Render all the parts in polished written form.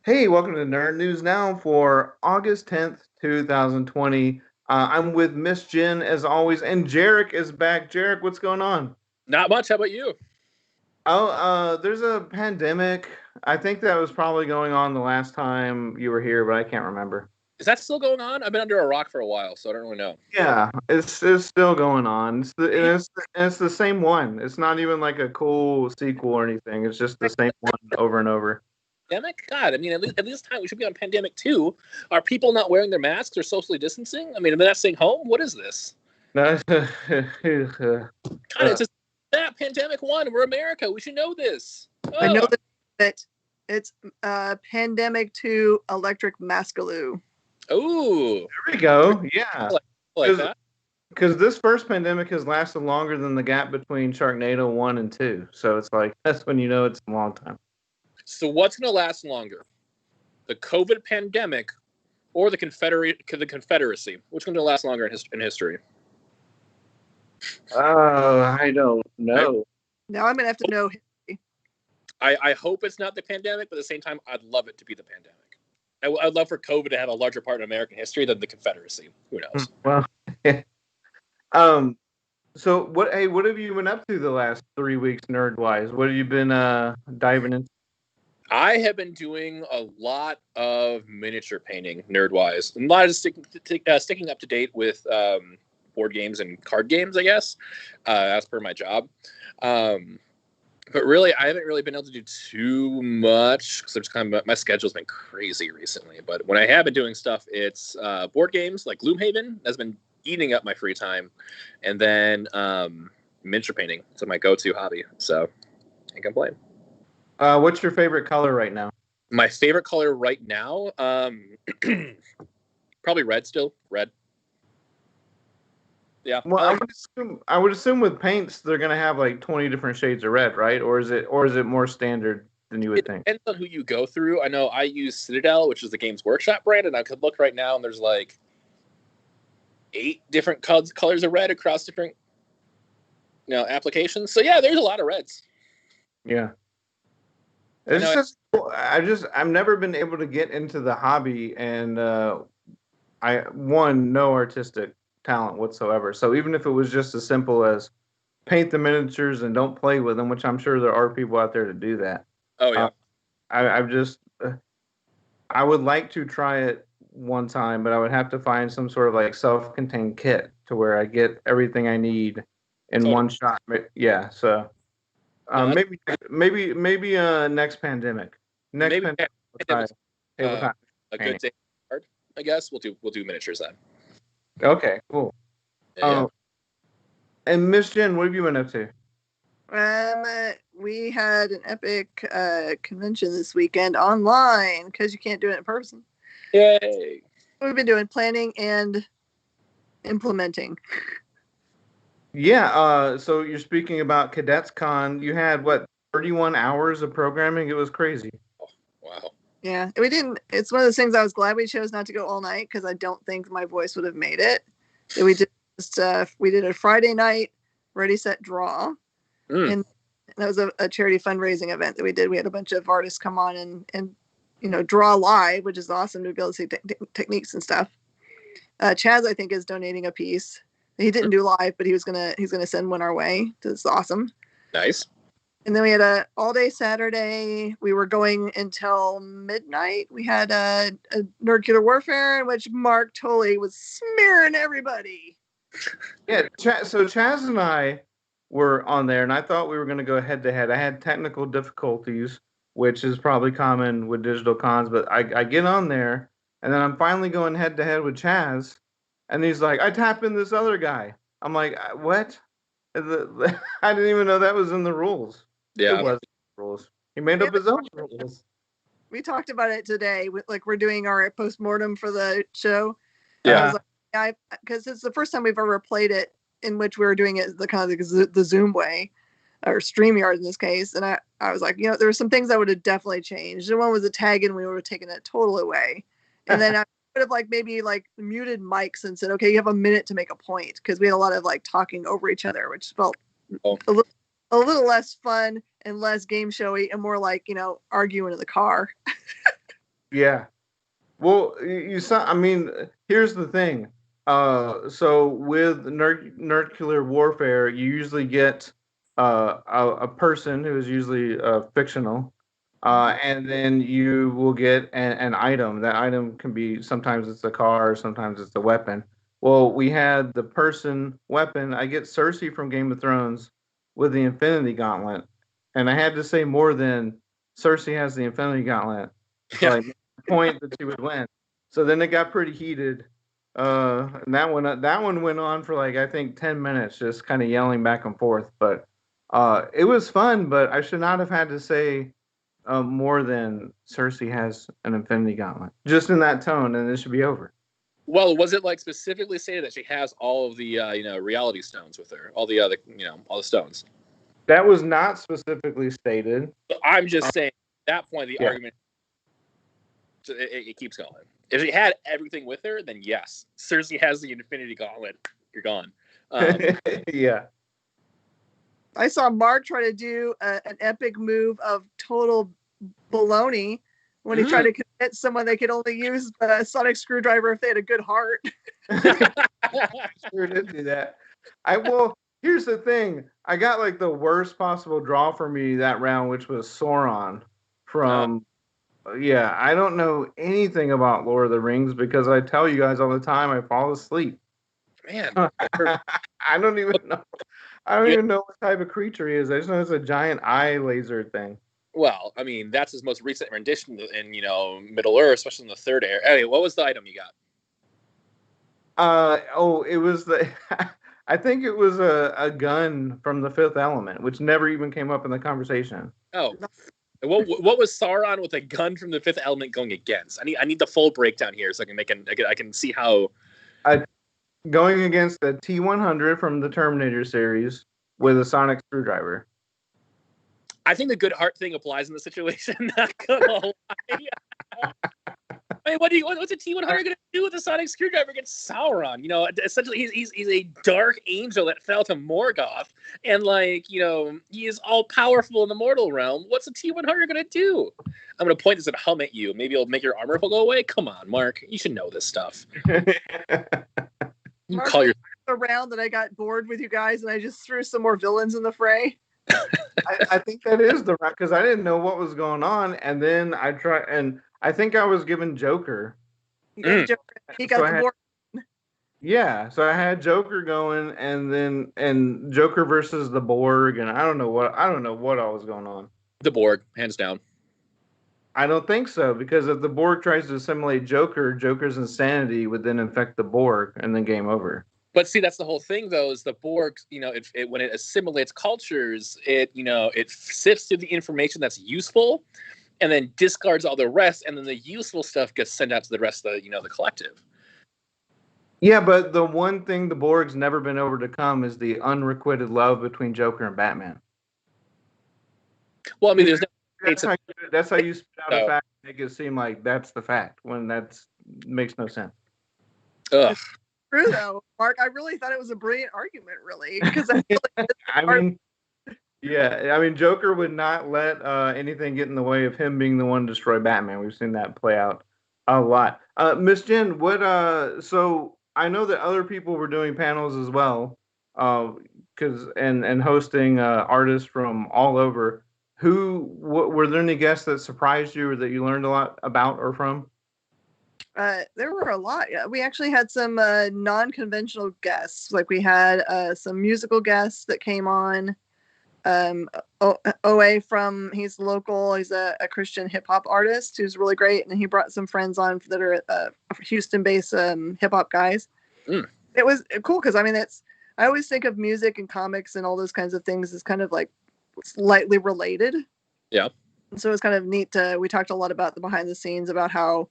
Hey, welcome to Nerd News Now for August 10th, 2020. I'm with Miss Jen as always, and Jarek is back. Jarek, what's going on? Not much. How about you? There's a pandemic. I think that was probably going on the last time you were here, but I can't remember. Is that still going on? I've been under a rock for a while, so I don't really know. Yeah, it's still going on. And it's the same one. It's not even like a cool sequel or anything. It's just the same one over and over. Pandemic? God, I mean, at least time we should be on pandemic too. Are people not wearing their masks or socially distancing? I mean, are they not staying home? What is this? God, it's just that pandemic one. We're America. We should know this. I know Oh, that it's pandemic to electric maskaloo. ooh, There we go. Yeah. I like that. Because this first pandemic has lasted longer than the gap between Sharknado 1 and 2. So it's like, that's when you know it's a long time. So what's going to last longer, the COVID pandemic or the Confederacy? Which one's going to last longer in history? Oh, I don't know. Now I'm gonna have to know. I hope it's not the pandemic, but at the same time, I'd love it to be the pandemic. I'd love for COVID to have a larger part in American history than the Confederacy. Who knows? Well, um, so what have you been up to the last 3 weeks, nerd wise? What have you been diving into? I have been doing a lot of miniature painting, nerd-wise, and a lot of sticking up to date with board games and card games, I guess, as per my job. But really, I haven't really been able to do too much because my schedule's been crazy recently. But when I have been doing stuff, it's board games like Gloomhaven has been eating up my free time, and then miniature painting. It's my go-to hobby, so I can't complain. What's your favorite color right now? My favorite color right now, probably red. Still red. Yeah. Well, I would assume with paints they're gonna have like 20 different shades of red, right? Or is it more standard than you would It think? depends on who you go through. I know I use Citadel, which is the Games Workshop brand, and I could look right now, and there's like 8 different colors of red across different applications. So yeah, there's a lot of reds. Yeah. I It's know. just I've never been able to get into the hobby, and I no artistic talent whatsoever. So even if it was just as simple as paint the miniatures and don't play with them, which I'm sure there are people out there to do that. Oh Uh, yeah. I've just I would like to try it one time, but I would have to find some sort of like self-contained kit to where I get everything I need in Totally. one shot. Yeah, so No, maybe next pandemic. Next maybe pandemic, we'll try uh, tabletop a good painting. day card. I guess we'll do miniatures then. Okay, cool. Yeah. Um, and Miss Jen, what have you been up to? We had an epic convention this weekend online because you can't do it in person. Yay. We've been doing planning and implementing. Yeah, so you're speaking about Cadets Con. You had what, 31 hours of programming? It was crazy. Oh, wow. Yeah, we didn't. It's one of those things I was glad we chose not to go all night because I don't think my voice would have made it. So we did a Friday night ready set draw, and that was a charity fundraising event that we did. We had a bunch of artists come on and draw live, which is awesome to be able to see techniques and stuff. Chaz, I think, is donating a piece. He didn't do live, but he's gonna send one our way. That's awesome. Nice. And then we had a all day Saturday. We were going until midnight. We had a Nerd Killer Warfare in which Mark Tully was smearing everybody. Yeah, so Chaz and I were on there, and I thought we were going to go head to head. I had technical difficulties, which is probably common with digital cons, but I get on there, and then I'm finally going head to head with Chaz, and he's like, I tap in this other guy. I'm like, what? I didn't even know that was in the rules. It Yeah. was in the rules. He made up his own rules. We talked about it today. Like we're doing our postmortem for the show. And I Yeah. was like, because it's the first time we've ever played it in which we were doing it the kind of the Zoom way, or StreamYard in this case. And I was like, there were some things I would have definitely changed. And one was a tag, and we would have taken it totally away. And then I would have maybe muted mics and said, okay, you have a minute to make a point, because we had a lot of talking over each other, which felt a little less fun and less game showy and more like arguing in the car. Yeah. Well, you saw. I mean, here's the thing. So with nuclear warfare, you usually get a person who is usually fictional, and then you will get an item. That item can be sometimes it's a car, sometimes it's a weapon. Well, we had the person weapon. I get Cersei from Game of Thrones with the Infinity Gauntlet, and I had to say more than Cersei has the Infinity Gauntlet to Yeah. like make the point that she would win. So then it got pretty heated. And that one went on for like I think 10 minutes, just kind of yelling back and forth. But it was fun. But I should not have had to say more than Cersei has an Infinity Gauntlet, just in that tone, and it should be over. Well, was it like specifically stated that she has all of the reality stones with her, all the other all the stones? That was not specifically stated. I'm just saying at that point the Yeah. argument it keeps going. If she had everything with her, then yes, Cersei has the Infinity Gauntlet. You're gone. Yeah. I saw Mark try to do an epic move of total baloney when he tried to convince someone they could only use a sonic screwdriver if they had a good heart. Sure did do that. Well, here's the thing. I got like the worst possible draw for me that round, which was Sauron from. Yeah, I don't know anything about Lord of the Rings because I tell you guys all the time I fall asleep. Man, I don't even know. I don't even know what type of creature he is. I just know it's a giant eye laser thing. well, I mean that's his most recent rendition in Middle Earth, especially in the third era. Anyway, what was the item you got? It was the. I think it was a gun from the Fifth Element, which never even came up in the conversation. Oh, what was Sauron with a gun from the Fifth Element going against? I need the full breakdown here so I can see how. Going against the T-100 from the Terminator series with a sonic screwdriver. I think the good heart thing applies in the situation. Not gonna lie. I mean, what's a T-100 going to do with a sonic screwdriver against Sauron? Essentially, he's a dark angel that fell to Morgoth, and he is all powerful in the mortal realm. What's a T-100 going to do? I'm going to point this and hum at you. Maybe it'll make your armor go away. Come on, Mark, you should know this stuff. You Mark, call your around that I got bored with you guys and I just threw some more villains in the fray. I think that is the right because I didn't know what was going on, and then I tried, and I think I was given Joker. You got Joker. He got the board. Yeah, so I had Joker going, and Joker versus the Borg, and I don't know what all was going on. The Borg, hands down. I don't think so because if the Borg tries to assimilate Joker, Joker's insanity would then infect the Borg, and then game over. But see, that's the whole thing, though, is the Borg, when it assimilates cultures, it sifts through the information that's useful and then discards all the rest. And then the useful stuff gets sent out to the rest of the collective. Yeah, but the one thing the Borg's never been overcome is the unrequited love between Joker and Batman. Well, I mean, there's that's how you spit out a fact and make it seem like that's the fact when makes no sense. Ugh. True though, Mark. I really thought it was a brilliant argument, really, because I mean, Joker would not let anything get in the way of him being the one to destroy Batman. We've seen that play out a lot. Miss Jen, what? So I know that other people were doing panels as well, and hosting artists from all over. Were there any guests that surprised you or that you learned a lot about or from? There were a lot. Yeah, we actually had some non-conventional guests. Like we had some musical guests that came on. OA he's local. He's a Christian hip hop artist who's really great, and he brought some friends on that are Houston-based hip hop guys. It was cool because I mean I always think of music and comics and all those kinds of things as kind of like slightly related. Yeah. So it's kind of neat we talked a lot about the behind the scenes about how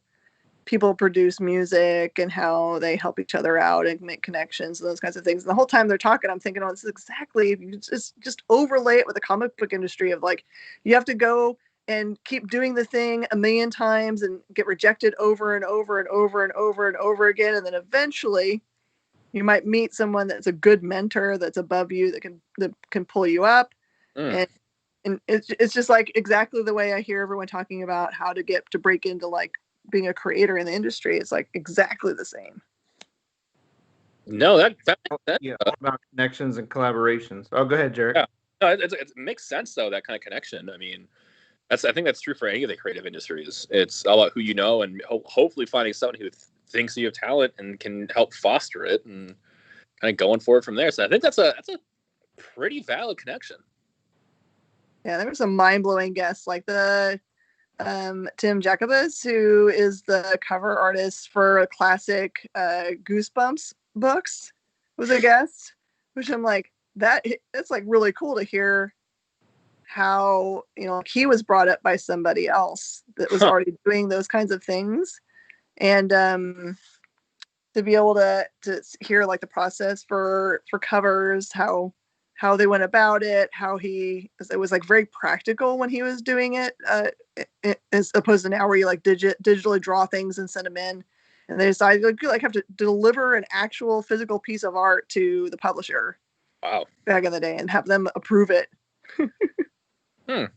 people produce music and how they help each other out and make connections and those kinds of things. And the whole time they're talking, I'm thinking, this is exactly, just overlay it with the comic book industry of like, you have to go and keep doing the thing a million times and get rejected over and over and over and over and over again. And then eventually you might meet someone that's a good mentor that's above you that can pull you up. And it's just like exactly the way I hear everyone talking about how to break into like being a creator in the industry, it's like exactly the same. No, that Yeah, all about connections and collaborations. Oh, go ahead, Jared. Yeah. No, it makes sense though, that kind of connection. I mean, I think that's true for any of the creative industries. It's all about who you know, and hopefully finding someone who thinks you have talent and can help foster it, and kind of going forward from there. So I think that's a pretty valid connection. Yeah, there were some mind-blowing guests like the Tim Jacobus, who is the cover artist for classic Goosebumps books, was a guest, which I'm like, that's like really cool to hear how, you know, he was brought up by somebody else that was already doing those kinds of things. And to be able to hear like the process for covers, how they went about it, how it was like very practical when he was doing it, as opposed to now where you like digitally draw things and send them in, and they decided like have to deliver an actual physical piece of art to the publisher. Wow. Back in the day, and have them approve it. And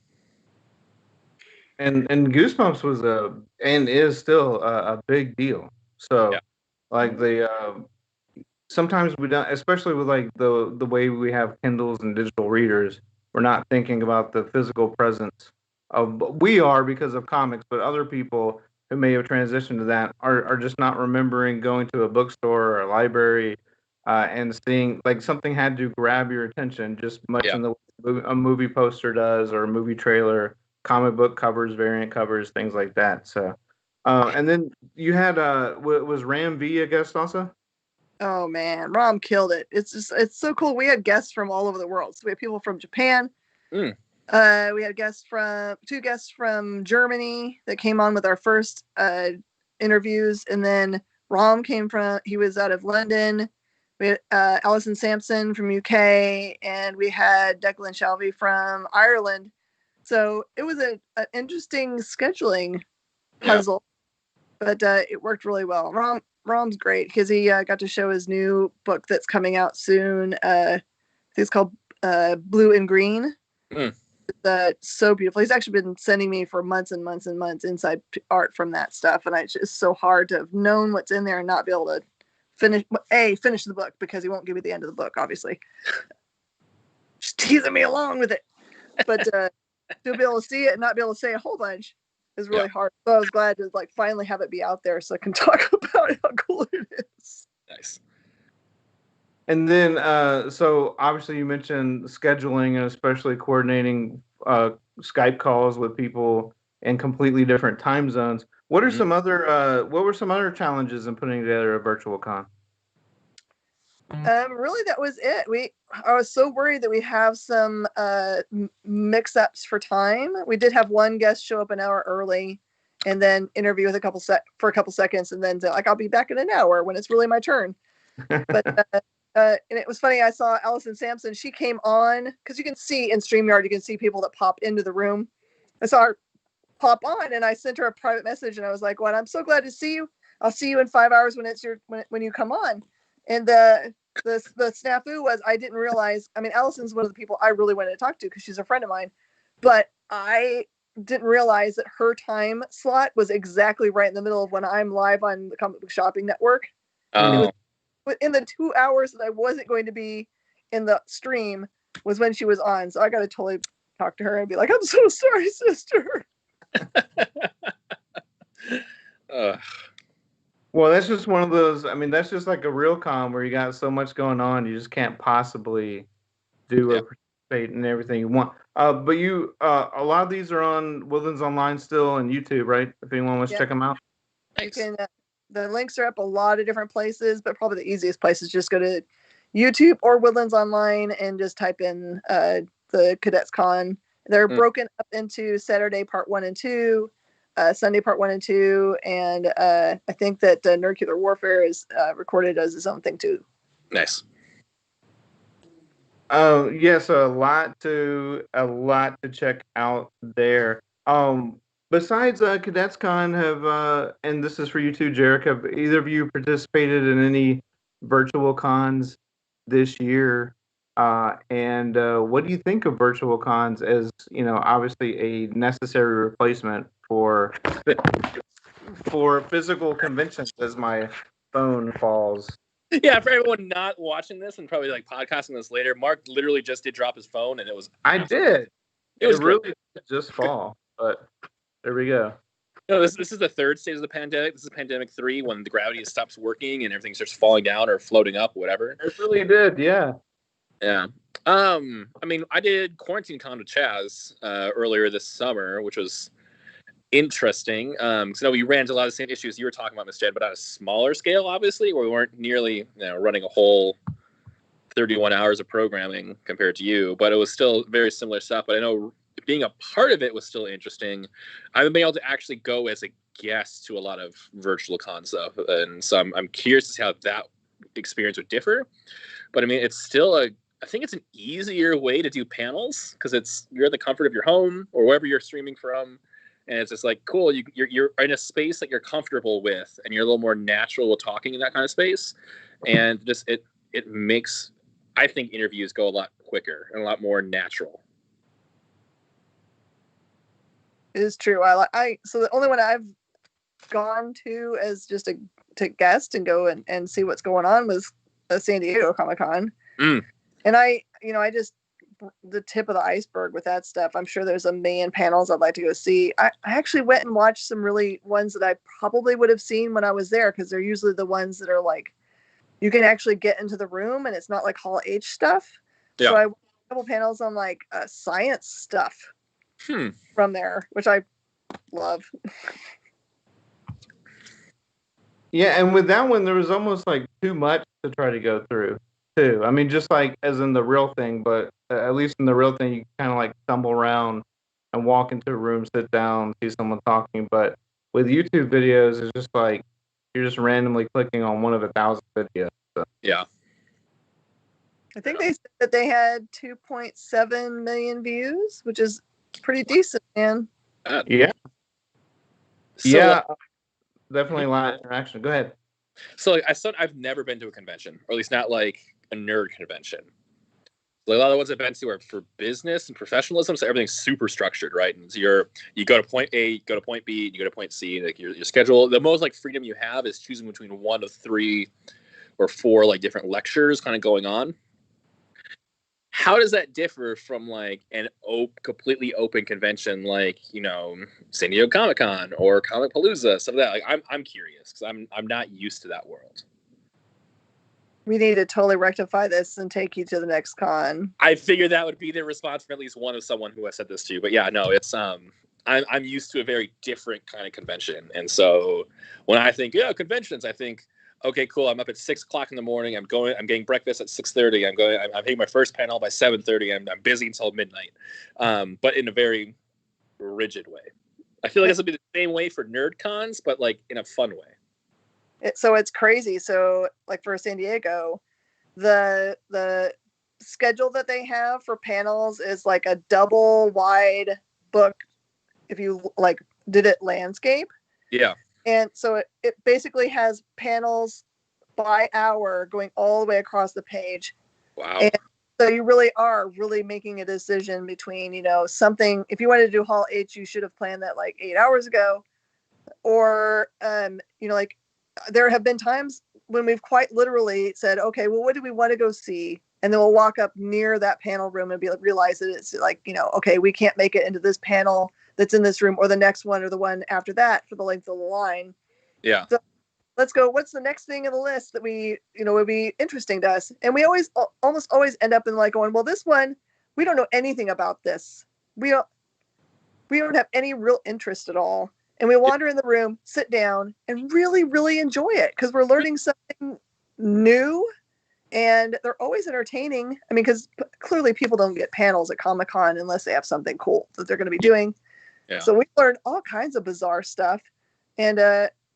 Goosebumps was and is still a big deal. So, like sometimes we don't, especially with like the way we have Kindles and digital readers, we're not thinking about the physical presence of. We are because of comics, but other people who may have transitioned to that are just not remembering going to a bookstore or a library and seeing like something had to grab your attention just much in the way a movie poster does or a movie trailer, comic book covers, variant covers, things like that. So, and then you had was Ram V a guest also? Oh man, Rom killed it. It's so cool. We had guests from all over the world. So we had people from Japan. We had two guests from Germany that came on with our first interviews, and then Rom he was out of London. We had Alison Sampson from UK, and we had Declan Shalvey from Ireland. So it was an interesting scheduling puzzle, but it worked really well. Rom's great because he got to show his new book that's coming out soon. It's called Blue and Green. It's so beautiful. He's actually been sending me for months and months and months inside art from that stuff, and it's just so hard to have known what's in there and not be able to finish the book, because he won't give me the end of the book, obviously. Just teasing me along with it, but to be able to see it and not be able to say a whole bunch is really hard. So I was glad to like finally have it be out there so I can talk about how cool it is. Nice. And then, so obviously you mentioned scheduling and especially coordinating Skype calls with people in completely different time zones. What are some other? What were some other challenges in putting together a virtual con? Really, that was it. I was so worried that we have some mix-ups for time. We did have one guest show up an hour early, and then interview with for a couple seconds, and then say, like, I'll be back in an hour when it's really my turn. But and it was funny. I saw Alison Sampson. She came on because you can see in StreamYard, you can see people that pop into the room. I saw her pop on, and I sent her a private message, and I was like, "Well, I'm so glad to see you. I'll see you in 5 hours when it's when you come on." And the snafu was I didn't realize. I mean, Allison's one of the people I really wanted to talk to because she's a friend of mine, but I didn't realize that her time slot was exactly right in the middle of when I'm live on the Comic Book Shopping Network. And it was in the 2 hours that I wasn't going to be in the stream was when she was on. So I got to totally talk to her and be like, "I'm so sorry, sister." Well, that's just one of those. I mean, that's just like a real con where you got so much going on, you just can't possibly do or participate in everything you want. But you, a lot of these are on Woodlands Online still and YouTube, right? If anyone wants to check them out. You can. The links are up a lot of different places, but probably the easiest place is just go to YouTube or Woodlands Online and just type in the Cadets Con. They're broken up into Saturday Part 1 and 2, Sunday Part 1 and 2, and I think that Nerdcular Warfare is recorded as its own thing too. Nice. Yes, a lot to check out there. Besides Cadets Con, and this is for you too, Jarek, have either of you participated in any virtual cons this year? And what do you think of virtual cons as, obviously a necessary replacement for for physical conventions as my phone falls. Yeah, for everyone not watching this and probably like podcasting this later, Mark literally just did drop his phone, and it was. I did. It was great. really did just fall, but there we go. No, this is the third stage of the pandemic. This is pandemic 3 when the gravity stops working and everything starts falling down or floating up, whatever. It really did, yeah. Yeah. I mean, I did Quarantine Con with Chaz earlier this summer, which was interesting. So we ran into a lot of the same issues you were talking about, Miss Jed, but on a smaller scale, obviously, where we weren't nearly running a whole 31 hours of programming compared to you, but it was still very similar stuff. But I know being a part of it was still interesting. I've been able to actually go as a guest to a lot of virtual con stuff, and so I'm curious to see how that experience would differ. But I mean, it's still I think it's an easier way to do panels because you're at the comfort of your home or wherever you're streaming from, and it's just like cool. You're in a space that you're comfortable with, and you're a little more natural with talking in that kind of space, and just it makes, I think, interviews go a lot quicker and a lot more natural. It is true. So the only one I've gone to as just to guest and go and see what's going on was a San Diego Comic-Con. And I just, the tip of the iceberg with that stuff. I'm sure there's a million panels I'd like to go see. I actually went and watched some really ones that I probably would have seen when I was there, because they're usually the ones that are like, you can actually get into the room and it's not like Hall H stuff. Yeah. So I watched a couple panels on like science stuff from there, which I love. Yeah, and with that one, there was almost like too much to try to go through, too. I mean, just like as in the real thing, but at least in the real thing, you kind of like stumble around and walk into a room, sit down, see someone talking. But with YouTube videos, it's just like you're just randomly clicking on one of 1,000 videos. So. Yeah. I think they said that they had 2.7 million views, which is pretty decent, man. Yeah. So, yeah. Definitely a lot of interaction. Go ahead. So I've never been to a convention, or at least not like a nerd convention. Like a lot of the ones I've been to are for business and professionalism, so everything's super structured, right? And so you go to point A, you go to point B, you go to point C. Like your schedule, the most like freedom you have is choosing between 1 of 3 or 4 like different lectures kind of going on. How does that differ from like an completely open convention like San Diego Comic-Con or Comic-Palooza, some of that? Like I'm curious because I'm not used to that world. We need to totally rectify this and take you to the next con. I figured that would be the response from at least one of someone who has said this to you. But yeah, no, it's I'm used to a very different kind of convention, and so when I think conventions, I think, okay, cool. I'm up at 6 o'clock in the morning. I'm getting breakfast at 6:30. I'm hitting my first panel by 7:30. I'm busy until midnight, but in a very rigid way. I feel like this will be the same way for nerd cons, but like in a fun way. So it's crazy. So like for San Diego, the schedule that they have for panels is like a double wide book. If you like did it landscape. Yeah. And so it basically has panels by hour going all the way across the page. Wow. And so you really are making a decision between, something. If you wanted to do Hall H, you should have planned that like 8 hours ago. Or, like there have been times when we've quite literally said, okay, well, what do we want to go see? And then we'll walk up near that panel room and realize that it's like, okay, we can't make it into this panel that's in this room or the next one or the one after that for the length of the line. Yeah. So let's go. What's the next thing in the list that we, would be interesting to us? And we almost always end up in like going, well, this one, we don't know anything about this. We don't have any real interest at all. And we wander in the room, sit down, and really, really enjoy it because we're learning something new. And they're always entertaining. I mean, because clearly people don't get panels at Comic-Con unless they have something cool that they're going to be doing. Yeah. So we learned all kinds of bizarre stuff. And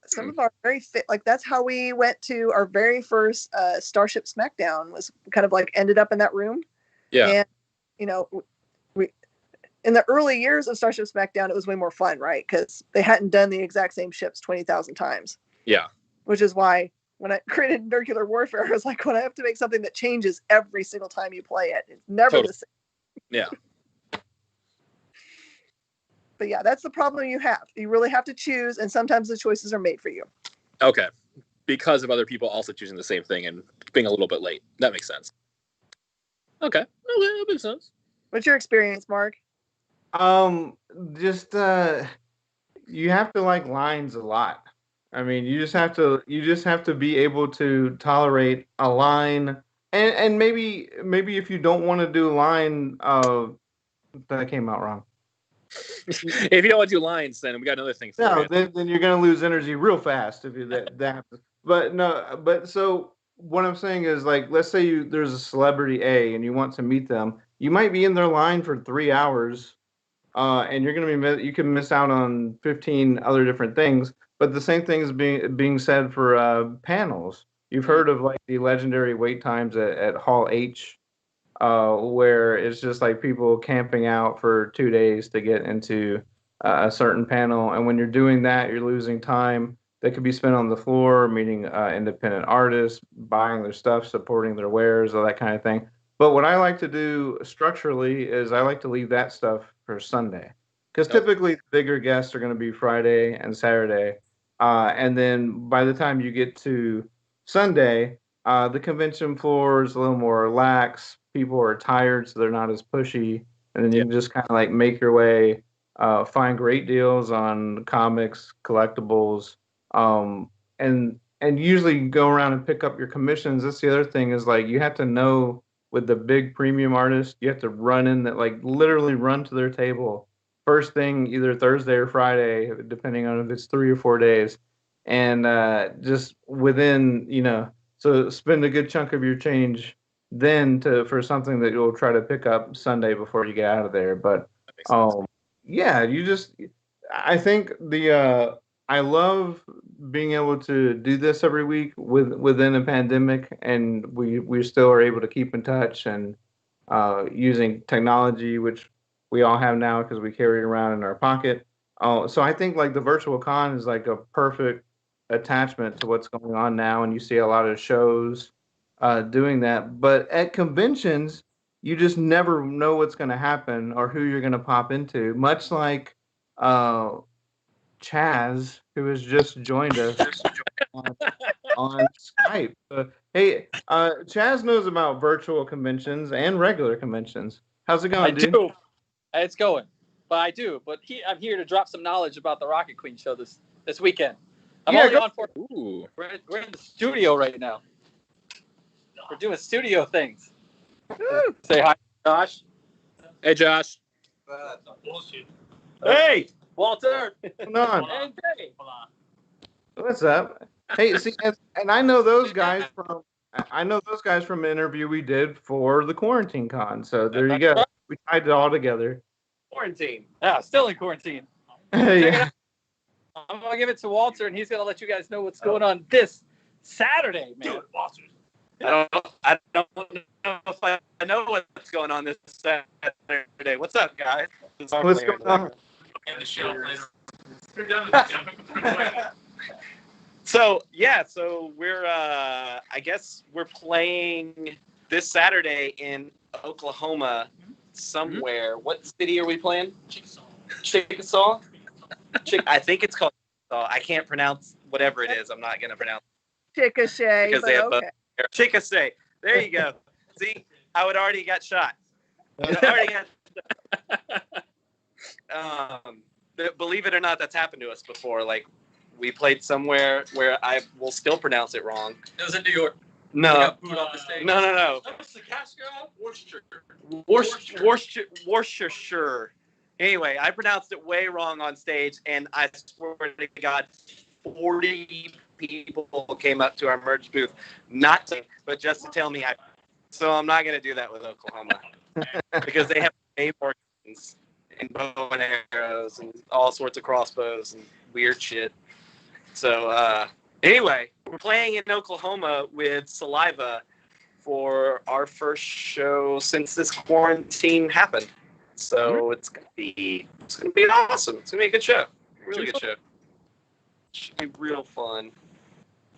some of our very like that's how we went to our very first Starship Smackdown was kind of like ended up in that room. Yeah. And, we in the early years of Starship Smackdown, it was way more fun, right? Because they hadn't done the exact same ships 20,000 times. Yeah. Which is why when I created Nuclear Warfare, I was like, when I have to make something that changes every single time you play it, it's never the same. Yeah. But yeah, that's the problem you have. You really have to choose, and sometimes the choices are made for you. Okay. Because of other people also choosing the same thing and being a little bit late. That makes sense. Okay. That makes sense. What's your experience, Mark? Just you have to like lines a lot. I mean, you just have to be able to tolerate a line, and maybe if you don't want to do line, that came out wrong. If you don't want to do lines, then we got another thing for No, you. then you're gonna lose energy real fast if you that happens. But no, but so what I'm saying is like, let's say there's a celebrity A and you want to meet them, you might be in their line for 3 hours, and you're going to you can miss out on 15 other different things. But the same thing is being said for panels. You've heard of like the legendary wait times at Hall H, where it's just like people camping out for 2 days to get into a certain panel. And when you're doing that, you're losing time that could be spent on the floor, meeting independent artists, buying their stuff, supporting their wares, all that kind of thing. But what I like to do structurally is I like to leave that stuff for Sunday. Because typically the bigger guests are going to be Friday and Saturday. And then by the time you get to Sunday, the convention floor is a little more relaxed. People are tired, so they're not as pushy. And then you can just kind of like make your way, find great deals on comics, collectibles, and usually go around and pick up your commissions. That's the other thing is like you have to know with the big premium artists, you have to run in that like literally run to their table first thing either Thursday or Friday, depending on if it's 3 or 4 days, and just within so spend a good chunk of your change then to for something that you'll try to pick up Sunday before you get out of there. But yeah, I think I love being able to do this every week within a pandemic, and we still are able to keep in touch and using technology, which we all have now because we carry it around in our pocket. So I think like the virtual con is like a perfect attachment to what's going on now, and you see a lot of shows doing that. But at conventions, you just never know what's going to happen or who you're going to pop into. Much like uh, Chaz, who has just joined us on Skype. Hey, Chaz knows about virtual conventions and regular conventions. How's it going, dude? Do. It's going. But I'm here to drop some knowledge about the Rocket Queen show this weekend. I'm only on for. Ooh. We're in the studio right now. We're doing studio things. Say hi, Josh. Hey, Josh. Hey, Walter. What's going on? And Dave. What's up? Hey, see, and I know those guys from an interview we did for the quarantine con. So there you go. We tied it all together. Quarantine. Yeah, still in quarantine. Yeah. I'm gonna give it to Walter, and he's gonna let you guys know what's going on this Saturday, man. I don't know if I know what's going on this Saturday. What's up, guys? What's going on? So we're I guess we're playing this Saturday in Oklahoma somewhere. Mm-hmm. What city are we playing? Chickasaw. I think it's called Chickasaw. I can't pronounce whatever it is. I'm not gonna pronounce Chickasha. Because they have both. Chickasha. There you go. See, I would already got shot. Believe it or not, that's happened to us before. Like, we played somewhere where I will still pronounce it wrong. It was in New York. No. No. Worcestershire. Anyway, I pronounced it way wrong on stage, and I swear to God, 40 people came up to our merch booth, but just to tell me. So I'm not going to do that with Oklahoma because they have way more guns and bow and arrows and all sorts of crossbows and weird shit. So anyway, we're playing in Oklahoma with Saliva for our first show since this quarantine happened. So it's gonna be awesome. It's gonna be a good show. Really good show. Should be real fun.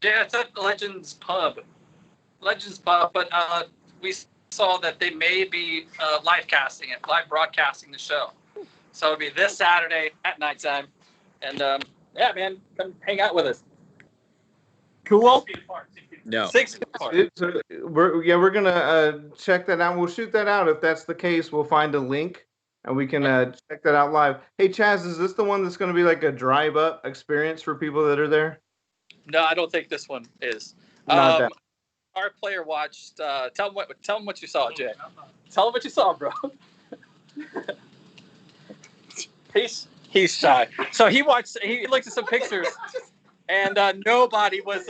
Yeah, it's at Legends Pub, but we saw that they may be live broadcasting the show. So it'll be this Saturday at nighttime. And yeah, man, come hang out with us. Cool. No. 6 feet apart. So we're gonna check that out. We'll shoot that out. If that's the case, we'll find a link and we can check that out live. Hey Chaz, is this the one that's gonna be like a drive up experience for people that are there? No, I don't think this one is. Not that. Our player watched. Tell him what you saw, Jay. Tell him what you saw, bro. He's shy. So he looked at some pictures, and nobody was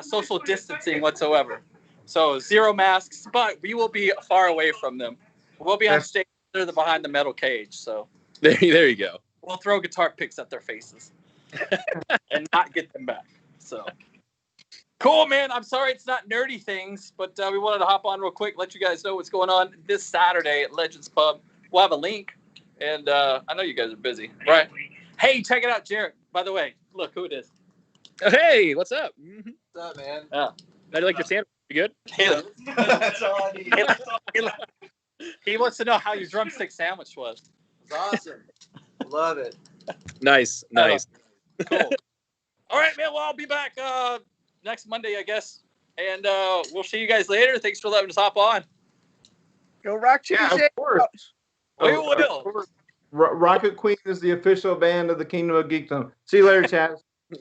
social distancing whatsoever. So 0 masks, but we will be far away from them. We'll be on stage behind the metal cage. So there you go. We'll throw guitar picks at their faces and not get them back. So cool, man. I'm sorry it's not nerdy things, but we wanted to hop on real quick, let you guys know what's going on this Saturday at Legends Pub. We'll have a link, and I know you guys are busy, right? Hey, check it out, Jared. By the way, look who it is. Oh, hey, what's up? What's up, man? How do you like your sandwich? You good? That's all I need. He wants to know how your drumstick sandwich was. It's awesome. Love it. Nice. Cool. All right, man. Well, I'll be back next Monday, I guess. And we'll see you guys later. Thanks for letting us hop on. Go rock, chicken Yeah, of shake. course. We will. Rocket Queen is the official band of the Kingdom of Geekdom. See you later, Chaz.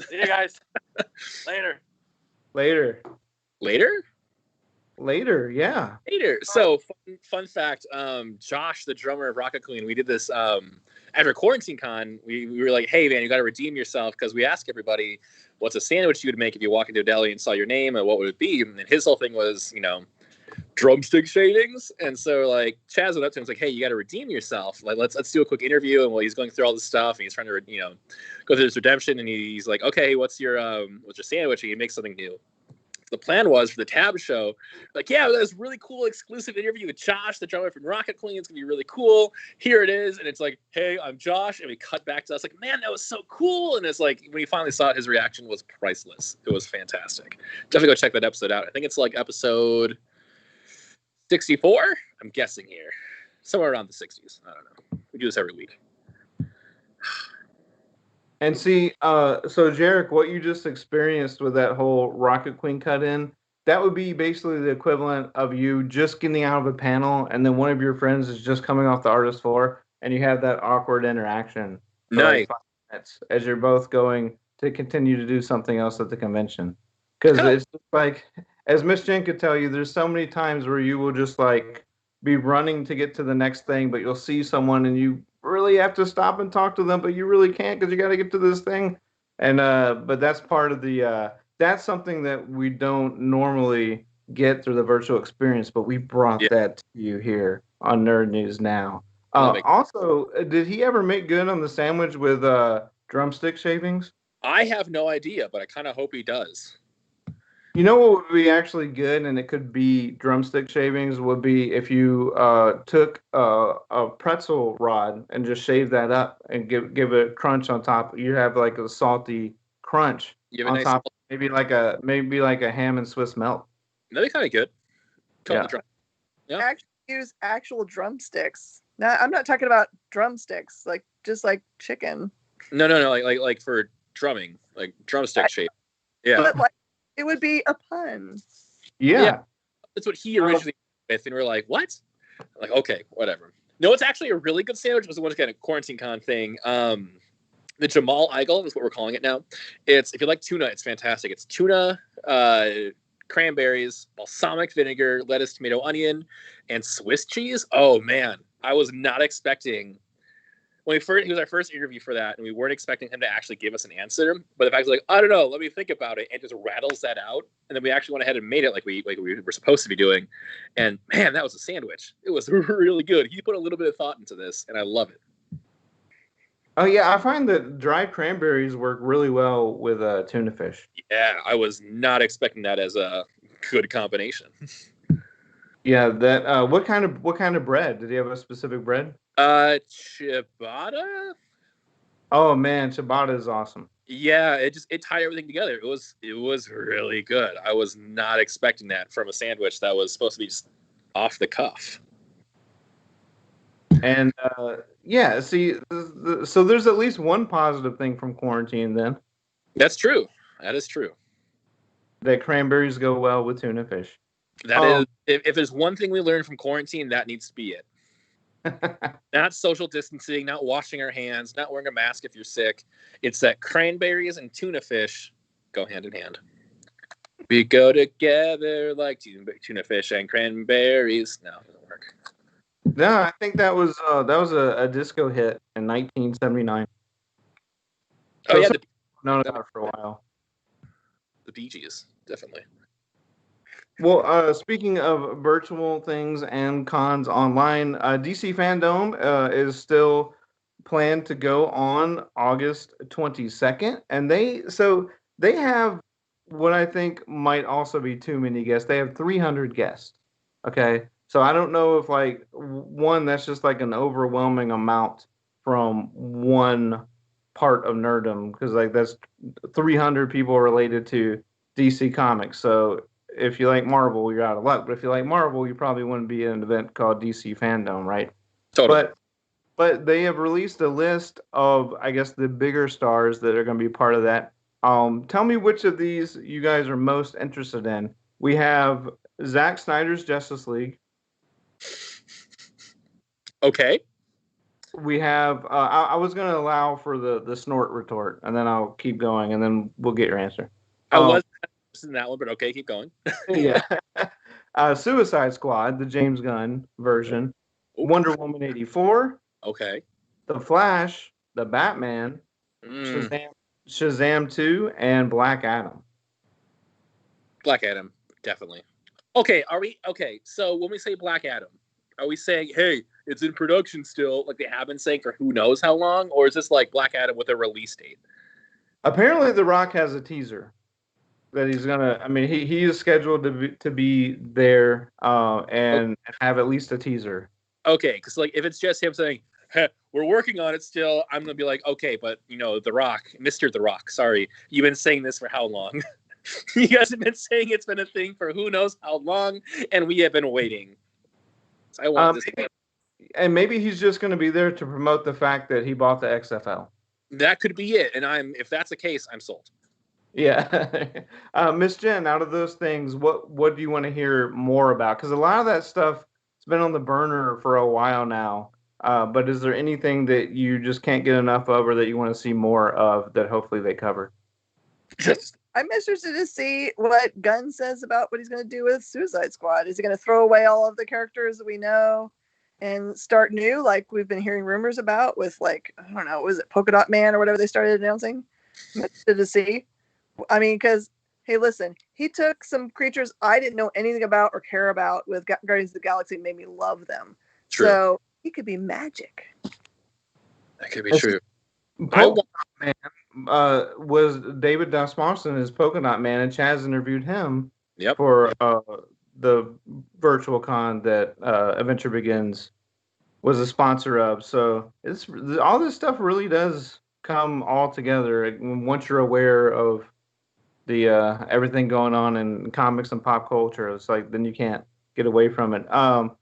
See you guys. Later. Later? Yeah. Later. So, fun fact, Josh, the drummer of Rocket Queen, we did this after Quarantine Con. We were like, hey, man, you got to redeem yourself, because we asked everybody what's a sandwich you would make if you walk into a deli and saw your name, and what would it be? And his whole thing was, drumstick shavings. And so, like, Chaz went up to him and was like, hey, you got to redeem yourself. Like, let's do a quick interview. And while he's going through all this stuff, and he's trying to, go through this redemption, and he's like, okay, what's your sandwich? And he makes something new. The plan was for the Tab show, like, yeah, that was really cool exclusive interview with Josh, the drummer from Rocket Queen. It's gonna be really cool. Here it is, and it's like, hey, I'm Josh, and we cut back to us like, man, that was so cool. And it's like, when he finally saw it, his reaction was priceless. It was fantastic. Definitely go check that episode out. I think it's like episode 64. I'm guessing here, somewhere around the 60s. I don't know. We do this every week. And see, so Jarek, what you just experienced with that whole Rocket Queen cut in, that would be basically the equivalent of you just getting out of a panel, and then one of your friends is just coming off the artist floor, and you have that awkward interaction for Nice. like 5 minutes as you're both going to continue to do something else at the convention. Because it's just like, as Miss Jen could tell you, there's so many times where you will just like be running to get to the next thing, but you'll see someone and you really have to stop and talk to them, but you really can't because you got to get to this thing. And but that's part of the that's something that we don't normally get through the virtual experience, but we brought that to you here on Nerd News Now. Also, did he ever make good on the sandwich with drumstick shavings? I have no idea, but I kind of hope he does. You know what would be actually good, and it could be drumstick shavings, would be if you took a pretzel rod and just shaved that up and give it a crunch on top. You have like a salty crunch on top, maybe like a ham and Swiss melt. That'd be kind of good. Actually use actual drumsticks. Now, I'm not talking about drumsticks, like just like chicken. No, like for drumming, like drumstick shape. Yeah. But like, it would be a pun. Yeah. That's what he originally with, and we're like, what? Like, okay, whatever. No, it's actually a really good sandwich. It was the one kind of Quarantine Con thing. The Jamal Eigel is what we're calling it now. It's, if you like tuna, it's fantastic. It's tuna, cranberries, balsamic vinegar, lettuce, tomato, onion, and Swiss cheese. Oh man, I was not expecting. He was our first interview for that, and we weren't expecting him to actually give us an answer. But the fact is, like, I don't know, let me think about it, and just rattles that out. And then we actually went ahead and made it like we were supposed to be doing. And man, that was a sandwich. It was really good. He put a little bit of thought into this, and I love it. Oh yeah, I find that dried cranberries work really well with tuna fish. Yeah, I was not expecting that as a good combination. Yeah, that. What kind of bread? Did he have a specific bread? Ciabatta. Oh man, ciabatta is awesome. Yeah, it tied everything together. It was really good. I was not expecting that from a sandwich that was supposed to be just off the cuff. And Yeah, see, so there's at least one positive thing from quarantine then. That's true. That is true. That cranberries go well with tuna fish. That is, if there's one thing we learned from quarantine, that needs to be it. Not social distancing, not washing our hands, not wearing a mask if you're sick. It's that cranberries and tuna fish go hand in hand. We go together like tuna fish and cranberries. No, it doesn't work. No, I think that was a disco hit in 1979. Oh yeah, known about it for a while. The Bee Gees, definitely. Well, speaking of virtual things and cons online, DC Fandom is still planned to go on August 22nd, and they have what I think might also be too many guests. They have 300 guests. Okay, so I don't know if like one that's just like an overwhelming amount from one part of nerddom because like that's 300 people related to DC Comics. So if you like Marvel, you're out of luck. But if you like Marvel, you probably wouldn't be at an event called DC Fandom, right? Totally. But they have released a list of, I guess, the bigger stars that are going to be part of that. Tell me which of these you guys are most interested in. We have Zack Snyder's Justice League. Okay. We have. I was going to allow for the snort retort, and then I'll keep going, and then we'll get your answer. I was in that one, but okay, keep going. Yeah. Suicide Squad, the James Gunn version. Oops. Wonder Woman 84. Okay. The Flash, the Batman, Shazam 2, and Black Adam. Black Adam, definitely. Okay, so when we say Black Adam, are we saying, hey, it's in production still, like they have been saying for who knows how long, or is this like Black Adam with a release date? Apparently, The Rock has a teaser that he's gonna. I mean, he is scheduled to be there and have at least a teaser. Okay, because like if it's just him saying, hey, we're working on it still, I'm gonna be like, okay, but The Rock, Mr. The Rock, sorry, you've been saying this for how long? You guys have been saying it's been a thing for who knows how long, and we have been waiting. So I want this. And maybe he's just going to be there to promote the fact that he bought the XFL. That could be it, and if that's the case, I'm sold. Yeah, Miss Jen, out of those things, what do you want to hear more about? Because a lot of that stuff has been on the burner for a while now. But is there anything that you just can't get enough of, or that you want to see more of that hopefully they cover? I'm interested to see what Gunn says about what he's going to do with Suicide Squad. Is he going to throw away all of the characters that we know and start new, like we've been hearing rumors about with, like, I don't know, was it Polka Dot Man or whatever they started announcing? I'm interested to see. I mean, because, hey, listen, he took some creatures I didn't know anything about or care about with Guardians of the Galaxy and made me love them. True. So he could be magic. That could be true. Polka Dot Man was David Dastmalson as Polka Dot Man, and Chaz interviewed him for the virtual con that Adventure Begins was a sponsor of. So it's all this stuff really does come all together once you're aware of the everything going on in comics and pop culture. It's like then you can't get away from it. Go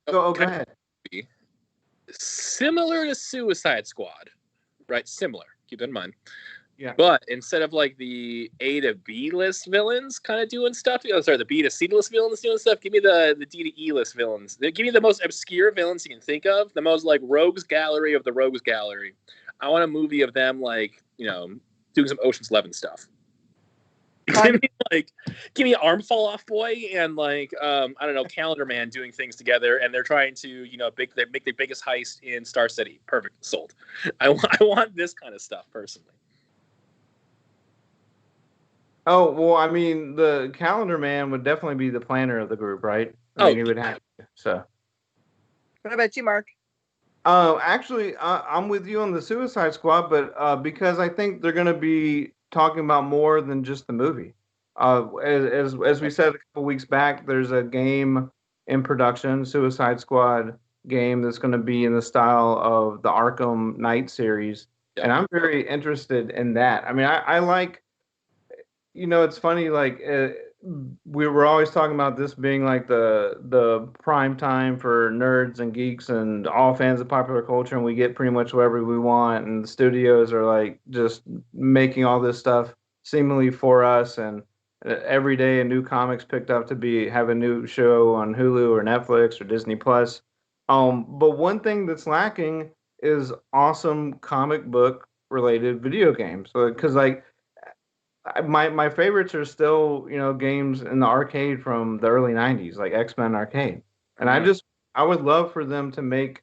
ahead. Similar to Suicide Squad, right? Similar. Keep in mind. Yeah. But instead of like the A to B list villains kind of doing stuff, the B to C list villains doing stuff, give me the D to E list villains. Give me the most obscure villains you can think of, the most like rogues gallery of the rogues gallery. I want a movie of them like, doing some Ocean's 11 stuff. Give me Arm Fall Off Boy and like I don't know, Calendar Man doing things together, and they're trying to make the biggest heist in Star City. Perfect, sold. I want this kind of stuff personally. Oh well, I mean the Calendar Man would definitely be the planner of the group, right? I mean, he would have to. So. What about you, Mark? Actually, I'm with you on the Suicide Squad, but because I think they're going to be talking about more than just the movie. As we said a couple weeks back, there's a game in production, Suicide Squad game, that's going to be in the style of the Arkham Knight series, and I'm very interested in that. I mean, I like, it's funny, like we were always talking about this being like the prime time for nerds and geeks and all fans of popular culture, and we get pretty much whatever we want, and the studios are like just making all this stuff seemingly for us, and every day a new comic's picked up to be have a new show on Hulu or Netflix or Disney Plus. But one thing that's lacking is awesome comic book related video games. So, because like my favorites are still games in the arcade from the early 90s like X-Men arcade, and I would love for them to make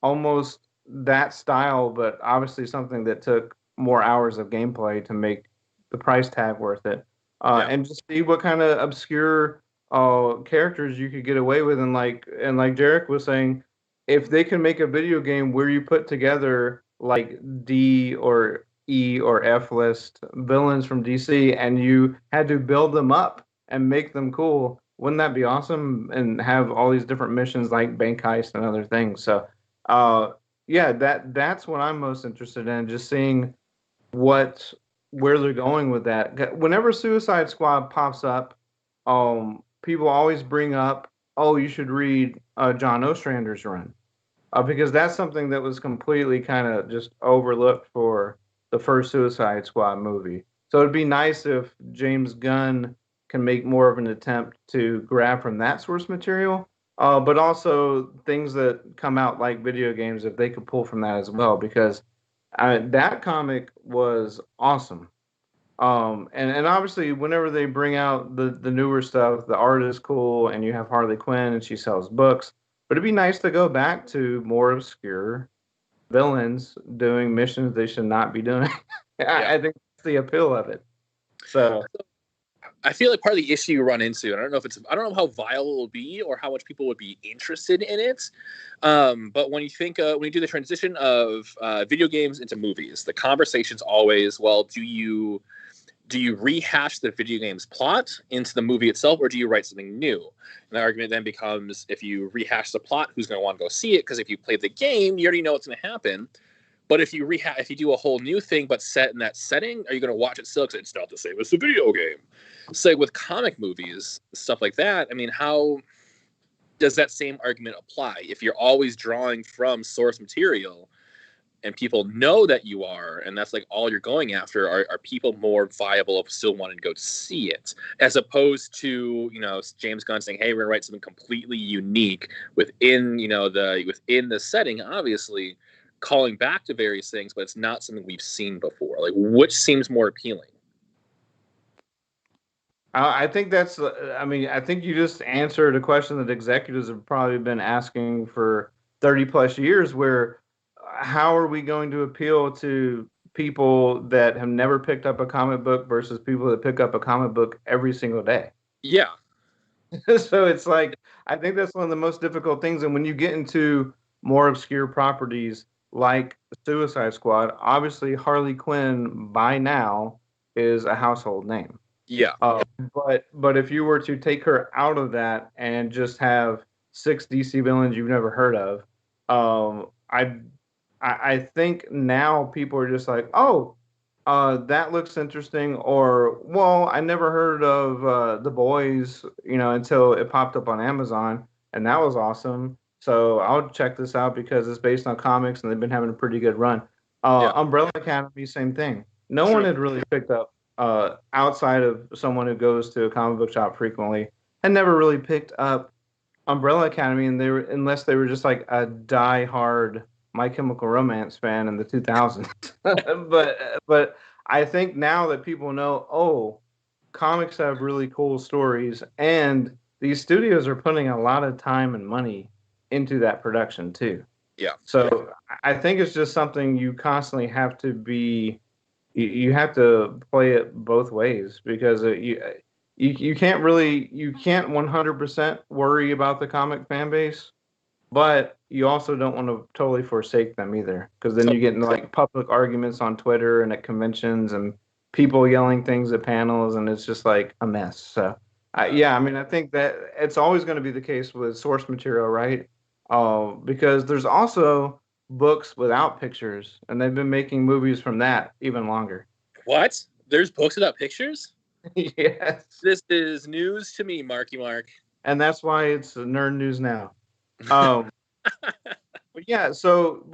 almost that style, but obviously something that took more hours of gameplay to make the price tag worth it. And just see what kind of obscure characters you could get away with, and like Derek was saying, if they can make a video game where you put together like D or E or F list villains from DC, and you had to build them up and make them cool. Wouldn't that be awesome? And have all these different missions like bank heist and other things. So, uh, yeah, that's what I'm most interested in. Just seeing what where they're going with that. Whenever Suicide Squad pops up, people always bring up, oh, you should read John Ostrander's run, because that's something that was completely kind of just overlooked for the first Suicide Squad movie. So it'd be nice if James Gunn can make more of an attempt to grab from that source material, but also things that come out like video games, if they could pull from that as well, because that comic was awesome. And obviously, whenever they bring out the newer stuff, the art is cool, and you have Harley Quinn, and she sells books. But it'd be nice to go back to more obscure villains doing missions they should not be doing. I think that's the appeal of it. So I feel like part of the issue you run into, and I don't know how viable it will be or how much people would be interested in it. But when you do the transition of video games into movies, the conversation's always, well, do you rehash the video game's plot into the movie itself, or do you write something new? And the argument then becomes, if you rehash the plot, who's going to want to go see it? Because if you played the game, you already know what's going to happen. But if you do a whole new thing but set in that setting, are you going to watch it still? Because it's not the same as the video game. So with comic movies, stuff like that, I mean, how does that same argument apply? If you're always drawing from source material, and people know that you are, and that's like all you're going after, are people more viable of still wanting to go see it, as opposed to James Gunn saying, hey, we're gonna write something completely unique within the setting, obviously calling back to various things, but it's not something we've seen before. Like, which seems more appealing? I think that's, I think you just answered a question that executives have probably been asking for 30 plus years, where how are we going to appeal to people that have never picked up a comic book versus people that pick up a comic book every single day? Yeah. So it's like, I think that's one of the most difficult things. And when you get into more obscure properties like Suicide Squad, obviously Harley Quinn by now is a household name. Yeah. But if you were to take her out of that and just have 6 DC villains you've never heard of, I think now people are just like, oh, that looks interesting, or well, I never heard of The Boys, until it popped up on Amazon, and that was awesome. So I'll check this out because it's based on comics and they've been having a pretty good run. Umbrella Academy, same thing. No one had really picked up, outside of someone who goes to a comic book shop frequently, had never really picked up Umbrella Academy, and unless they were just like a die-hard My Chemical Romance fan in the 2000s. but I think now that people know, oh, comics have really cool stories, and these studios are putting a lot of time and money into that production too. Yeah. So I think it's just something you constantly have to be. You have to play it both ways, because you can't 100% worry about the comic fan base, but you also don't want to totally forsake them either, because then you get into like public arguments on Twitter and at conventions and people yelling things at panels, and it's just like a mess. So I think that it's always going to be the case with source material, right? Because there's also books without pictures, and they've been making movies from that even longer. What? There's books without pictures? Yes. This is news to me, Marky Mark. And that's why it's nerd news now. But so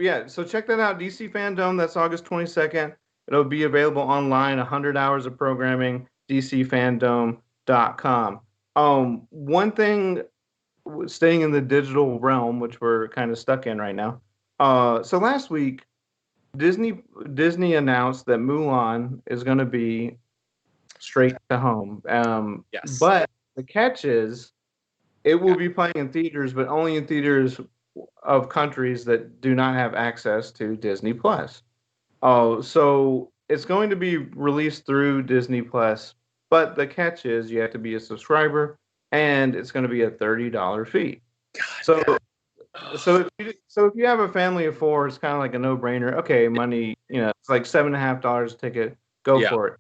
check that out. DC Fandom. That's August 22nd. It'll be available online. 100 hours of programming. DCFandom.com. One thing, staying in the digital realm, which we're kind of stuck in right now. So last week, Disney announced that Mulan is going to be straight to home. Yes. But the catch is, it will be playing in theaters, but only in theaters of countries that do not have access to Disney Plus. Oh, so it's going to be released through Disney Plus, but the catch is you have to be a subscriber, and it's going to be a $30 fee. So, so if you have a family of four, it's kind of like a no-brainer. Okay, money, it's like $7.50 a ticket. Go for it.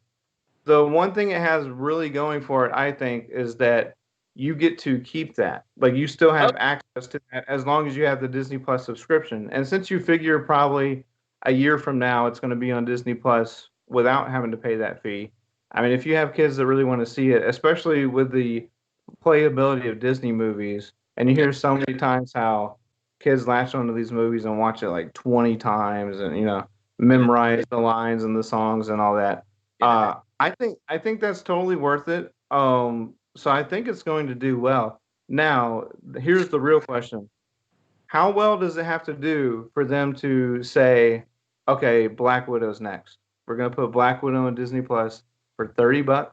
The one thing it has really going for it, I think, is that you get to keep that. Like, you still have access to that as long as you have the Disney Plus subscription. And since you figure probably a year from now it's going to be on Disney Plus without having to pay that fee, I mean, if you have kids that really want to see it, especially with the playability of Disney movies, and you hear so many times how kids latch onto these movies and watch it like 20 times and, memorize the lines and the songs and all that. I think that's totally worth it. So I think it's going to do well. Now, here's the real question. How well does it have to do for them to say, okay, Black Widow's next? We're going to put Black Widow on Disney Plus for $30.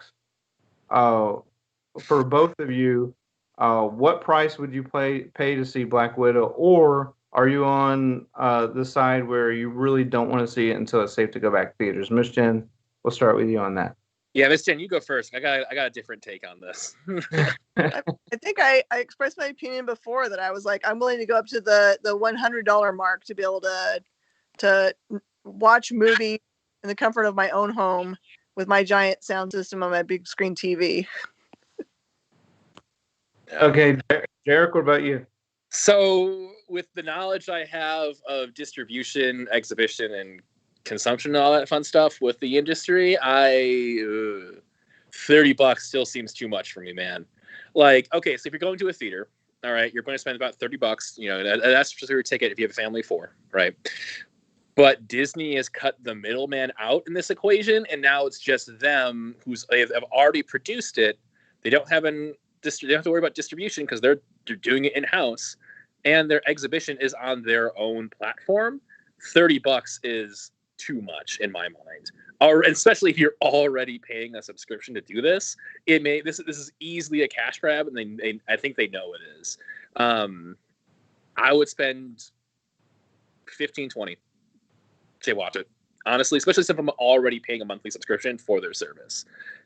For both of you, what price would you pay to see Black Widow? Or are you on the side where you really don't want to see it until it's safe to go back to theaters? Miss Jen, we'll start with you on that. Yeah, Miss Jen, you go first. I got a different take on this. I think I expressed my opinion before that I was like, I'm willing to go up to the $100 mark to be able to watch movie in the comfort of my own home with my giant sound system on my big screen TV. Okay, Derek, what about you? So, with the knowledge I have of distribution, exhibition, and consumption and all that fun stuff with the industry, $30 still seems too much for me, man. Like, okay, so if you're going to a theater, all right, you're going to spend about $30, that's for your ticket if you have a family of four, right? But Disney has cut the middleman out in this equation, and now it's just them they have already produced it. They don't have they don't have to worry about distribution because they're doing it in-house, and their exhibition is on their own platform. $30 is too much in my mind, or especially if you're already paying a subscription to do this. This is easily a cash grab, and I think they know it is. I would spend 15, 20 to watch it, honestly, especially since I'm already paying a monthly subscription for their service.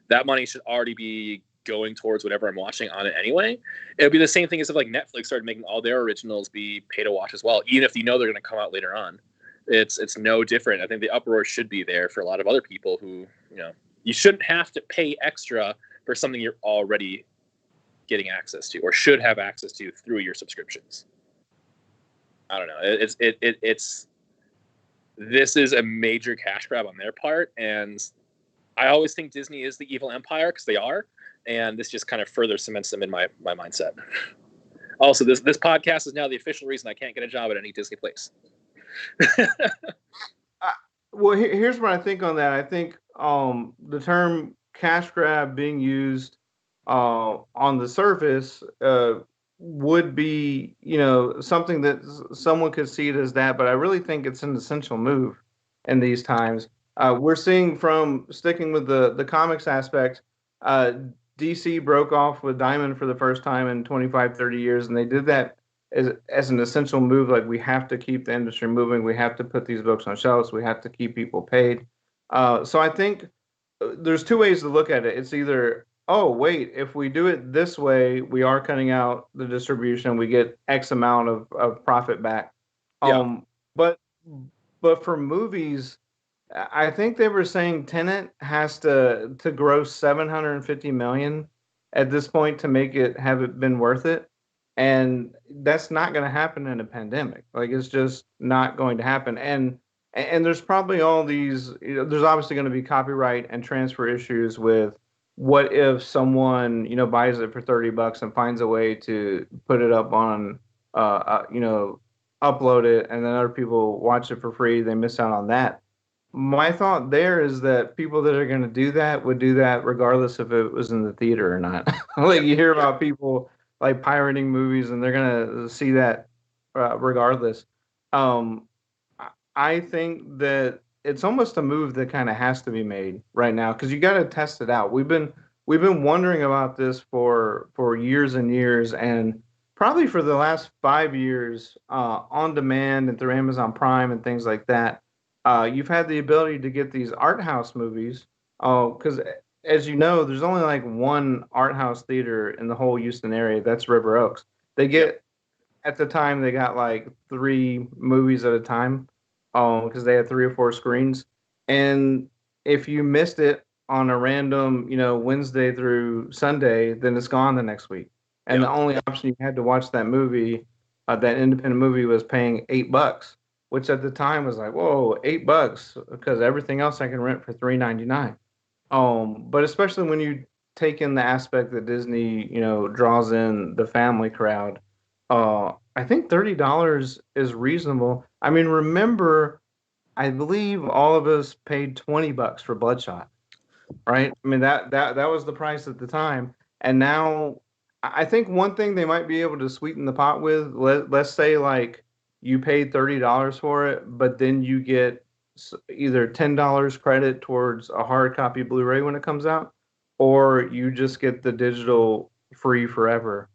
That money should already be going towards whatever I'm watching on it anyway. It would be the same thing as if like Netflix started making all their originals be pay to watch as well, even if they're going to come out later on. It's no different. I think the uproar should be there for a lot of other people who, you shouldn't have to pay extra for something you're already getting access to or should have access to through your subscriptions. I don't know. This is a major cash grab on their part, and I always think Disney is the evil empire because they are, and this just kind of further cements them in my mindset. Also, this podcast is now the official reason I can't get a job at any Disney place. Well, here's what I think on that. I think the term cash grab being used on the surface would be, something that someone could see it as that, but I really think it's an essential move in these times. We're seeing, from sticking with the comics aspect, DC broke off with Diamond for the first time in 25, 30 years, and they did that as an essential move. Like, we have to keep the industry moving. We have to put these books on shelves. We have to keep people paid. So I think there's two ways to look at it. It's either, oh, wait, if we do it this way, we are cutting out the distribution. We get X amount of profit back. Yeah. But for movies, I think they were saying Tenet has to gross $750 million at this point to have it been worth it. And that's not going to happen in a pandemic. Like, it's just not going to happen. And there's probably all these, there's obviously going to be copyright and transfer issues with what if someone, buys it for $30 and finds a way to put it up on, upload it, and then other people watch it for free, they miss out on that. My thought there is that people that are going to do that would do that regardless if it was in the theater or not. Like you hear about people like pirating movies, and they're going to see that regardless. Um, I think that it's almost a move that kind of has to be made right now because you got to test it out. We've been wondering about this for years and years, and probably for the last 5 years, on demand and through Amazon Prime and things like that. You've had the ability to get these art house movies. Because as you know, there's only like one art house theater in the whole Houston area. That's River Oaks. They Yep. get at the time they got like three movies at a time, because they had three or four screens. And if you missed it on a random, Wednesday through Sunday, then it's gone the next week. And Yep. the only option you had to watch that movie, that independent movie, was paying $8, which at the time was like, whoa, $8, because everything else I can rent for $3.99. But especially when you take in the aspect that Disney, draws in the family crowd, I think $30 is reasonable. I mean, remember, I believe all of us paid $20 for Bloodshot, right? I mean that was the price at the time, and now I think one thing they might be able to sweeten the pot with, let's say like you paid $30 for it, but then you get either $10 credit towards a hard copy Blu-ray when it comes out, or you just get the digital free forever,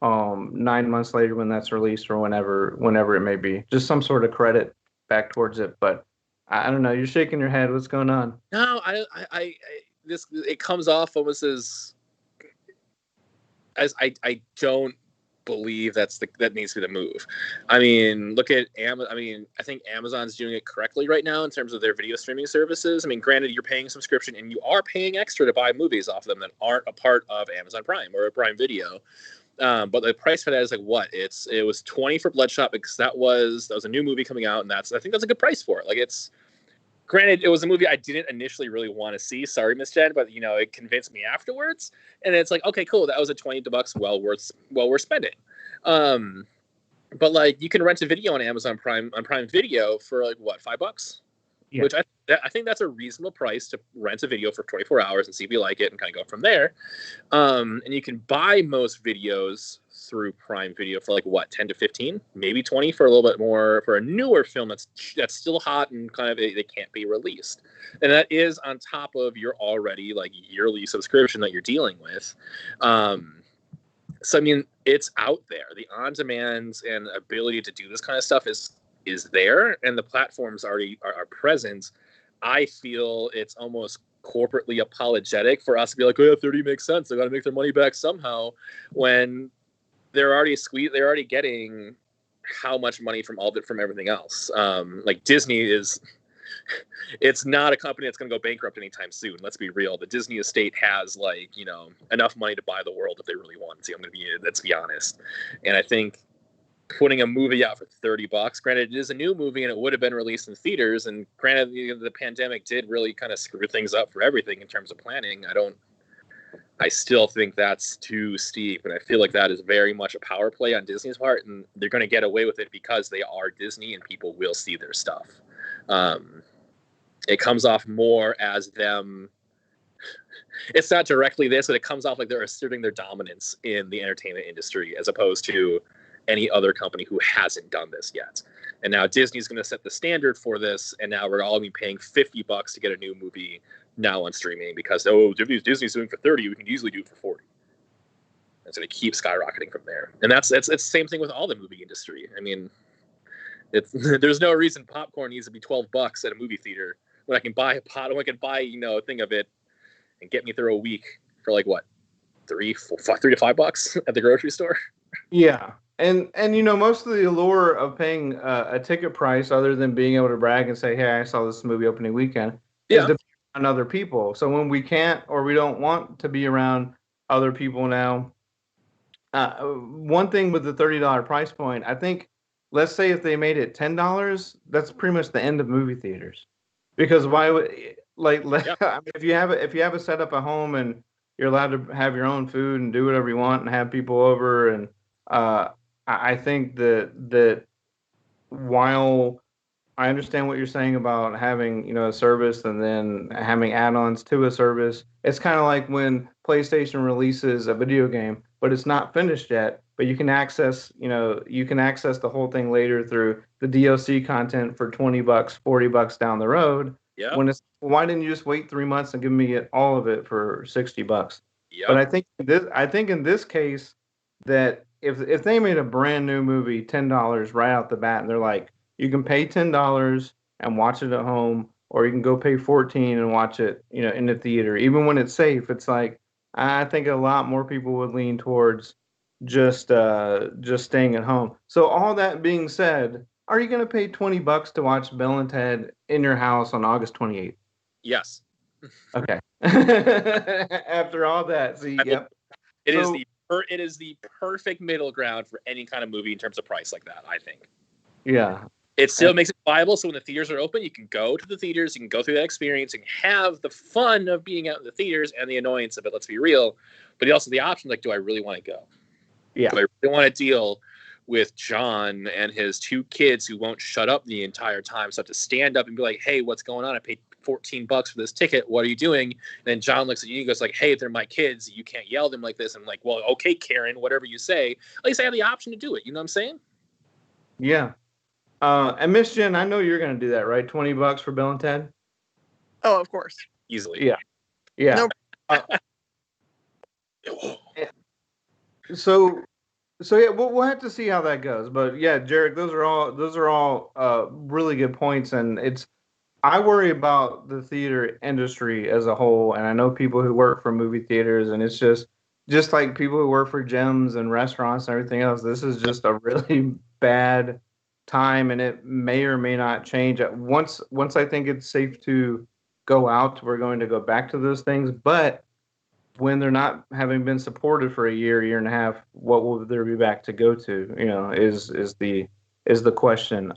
9 months later when that's released, or whenever it may be, just some sort of credit back towards it. But I don't know, you're shaking your head, what's going on? No, I this it comes off almost as I don't believe that needs to be the move. I mean, look at Amazon. I mean, I think Amazon's doing it correctly right now in terms of their video streaming services. I mean, granted, you're paying a subscription and you are paying extra to buy movies off them that aren't a part of Amazon Prime or Prime Video. But the price for that is like what? It was $20 for Bloodshot because that was a new movie coming out, and I think that's a good price for it. Like it's granted, it was a movie I didn't initially really want to see. Sorry, Miss Jen, but it convinced me afterwards. And it's like, okay, cool, that was a $20, well worth spending. But like you can rent a video on Amazon Prime on Prime Video for like what, $5? Yeah. Which I think that's a reasonable price to rent a video for 24 hours and see if you like it and kind of go from there. And you can buy most videos through Prime Video for like what, 10 to 15, maybe 20 for a little bit more for a newer film that's still hot and kind of they can't be released. And that is on top of your already like yearly subscription that you're dealing with. So I mean, it's out there. The on-demand and ability to do this kind of stuff is there, and the platforms already are present. I feel it's almost corporately apologetic for us to be like, oh yeah, 30 makes sense. They got to make their money back somehow, when they're already getting how much money from everything else. Like Disney it's not a company that's going to go bankrupt anytime soon. Let's be real. The Disney estate has enough money to buy the world if they really want to. Let's be honest. And I think putting a movie out for $30, granted it is a new movie and it would have been released in theaters, and granted the pandemic did really kind of screw things up for everything in terms of planning. I still think that's too steep, and I feel like that is very much a power play on Disney's part, and they're going to get away with it because they are Disney and people will see their stuff. It comes off more as them. It's not directly this, but it comes off like they're asserting their dominance in the entertainment industry as opposed to any other company who hasn't done this yet. And now Disney's going to set the standard for this, and now we're all be paying $50 to get a new movie now on streaming because Disney's doing for 30, we can easily do it for 40. It's going to keep skyrocketing from there, and it's the same thing with all the movie industry. I mean, there's no reason popcorn needs to be $12 at a movie theater when I can buy a thing of it and get me through a week for like what, $3 to $5 at the grocery store. Yeah. And most of the allure of paying a ticket price, other than being able to brag and say, hey, I saw this movie opening weekend, is depending on other people. So when we can't or we don't want to be around other people now, one thing with the $30 price point, I think, let's say if they made it $10, that's pretty much the end of movie theaters. Because why would I mean, if you have a setup at home and you're allowed to have your own food and do whatever you want and have people over. And I think that while I understand what you're saying about having, a service and then having add-ons to a service. It's kind of like when PlayStation releases a video game, but it's not finished yet, but you can access the whole thing later through the DLC content for $20, $40 down the road. Yeah. Why didn't you just wait 3 months and give me all of it for $60? Yep. But I think in this case that if they made a brand new movie $10 right out the bat and they're like, you can pay $10 and watch it at home, or you can go pay 14 and watch it, in the theater. Even when it's safe, it's like I think a lot more people would lean towards just staying at home. So all that being said, are you going to pay $20 to watch Bill and Ted in your house on August 28th? Yes. Okay. After all that, see, yep. It is the perfect middle ground for any kind of movie in terms of price like that, I think. Yeah. It still makes it viable, so when the theaters are open, you can go to the theaters, you can go through that experience, and have the fun of being out in the theaters and the annoyance of it, let's be real. But also the option, like, do I really want to go? Yeah. Do I really want to deal with John and his two kids who won't shut up the entire time, so I have to stand up and be like, hey, what's going on? I paid $14 for this ticket. What are you doing? And then John looks at you and goes like, hey, they're my kids. You can't yell at them like this. I'm like, well, okay, Karen, whatever you say. At least I have the option to do it. You know what I'm saying? Yeah. And Miss Jen, I know you're going to do that, right? $20 for Bill and Ted? Oh, of course. Easily. Yeah. Yeah. No. So yeah, we'll have to see how that goes. But yeah, Jarek, those are all really good points, and I worry about the theater industry as a whole, and I know people who work for movie theaters, and it's just like people who work for gyms and restaurants and everything else. This is just a really bad time, and it may or may not change. Once I think it's safe to go out, we're going to go back to those things. But when they're not having been supported for a year and a half, what will there be back to go to? Is the question.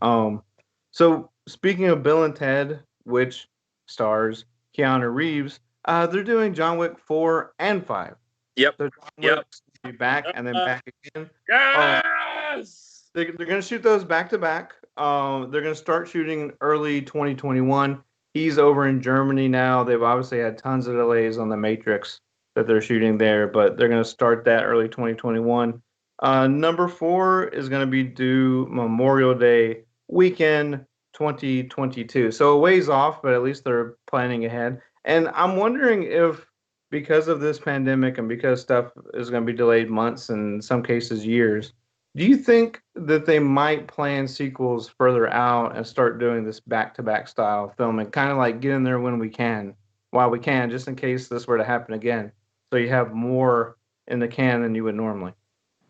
So speaking of Bill and Ted, which stars Keanu Reeves, they're doing John Wick 4 and 5. Yep. So John Wick will be back and then back again. Yes. They're going to shoot those back to back. They're going to start shooting early 2021. He's over in Germany now. They've obviously had tons of delays on The Matrix that they're shooting there, but they're going to start that early 2021. Number 4 is going to be due Memorial Day weekend 2022. So a ways off, but at least they're planning ahead. And I'm wondering if, because of this pandemic and because stuff is going to be delayed months and in some cases years, do you think that they might plan sequels further out and start doing this back-to-back style filming, kind of like get in there when we can, while we can, just in case this were to happen again? So you have more in the can than you would normally.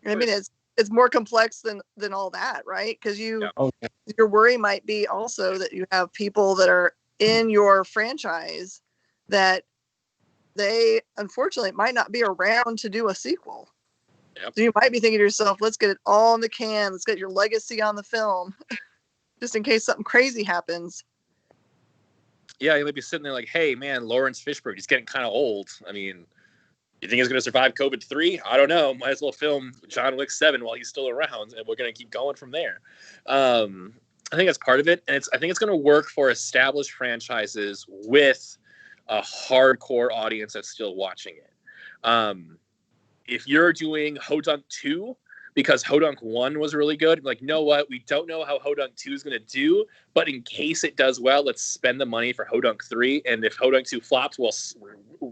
I mean, it's more complex than all that, right? Because your worry might be also that you have people that are in your franchise that they unfortunately might not be around to do a sequel. Yep. So you might be thinking to yourself, let's get it all in the can. Let's get your legacy on the film, just in case something crazy happens. Yeah, you might be sitting there like, hey, man, Lawrence Fishburne, he's getting kind of old. I mean, you think he's going to survive COVID-3? I don't know. Might as well film John Wick 7 while he's still around, and we're going to keep going from there. I think that's part of it, and I think it's going to work for established franchises with a hardcore audience that's still watching it. If you're doing Hodunk 2, because Hodunk 1 was really good, like, you know what? We don't know how Hodunk 2 is going to do, but in case it does well, let's spend the money for Hodunk 3. And if Hodunk 2 flops, well,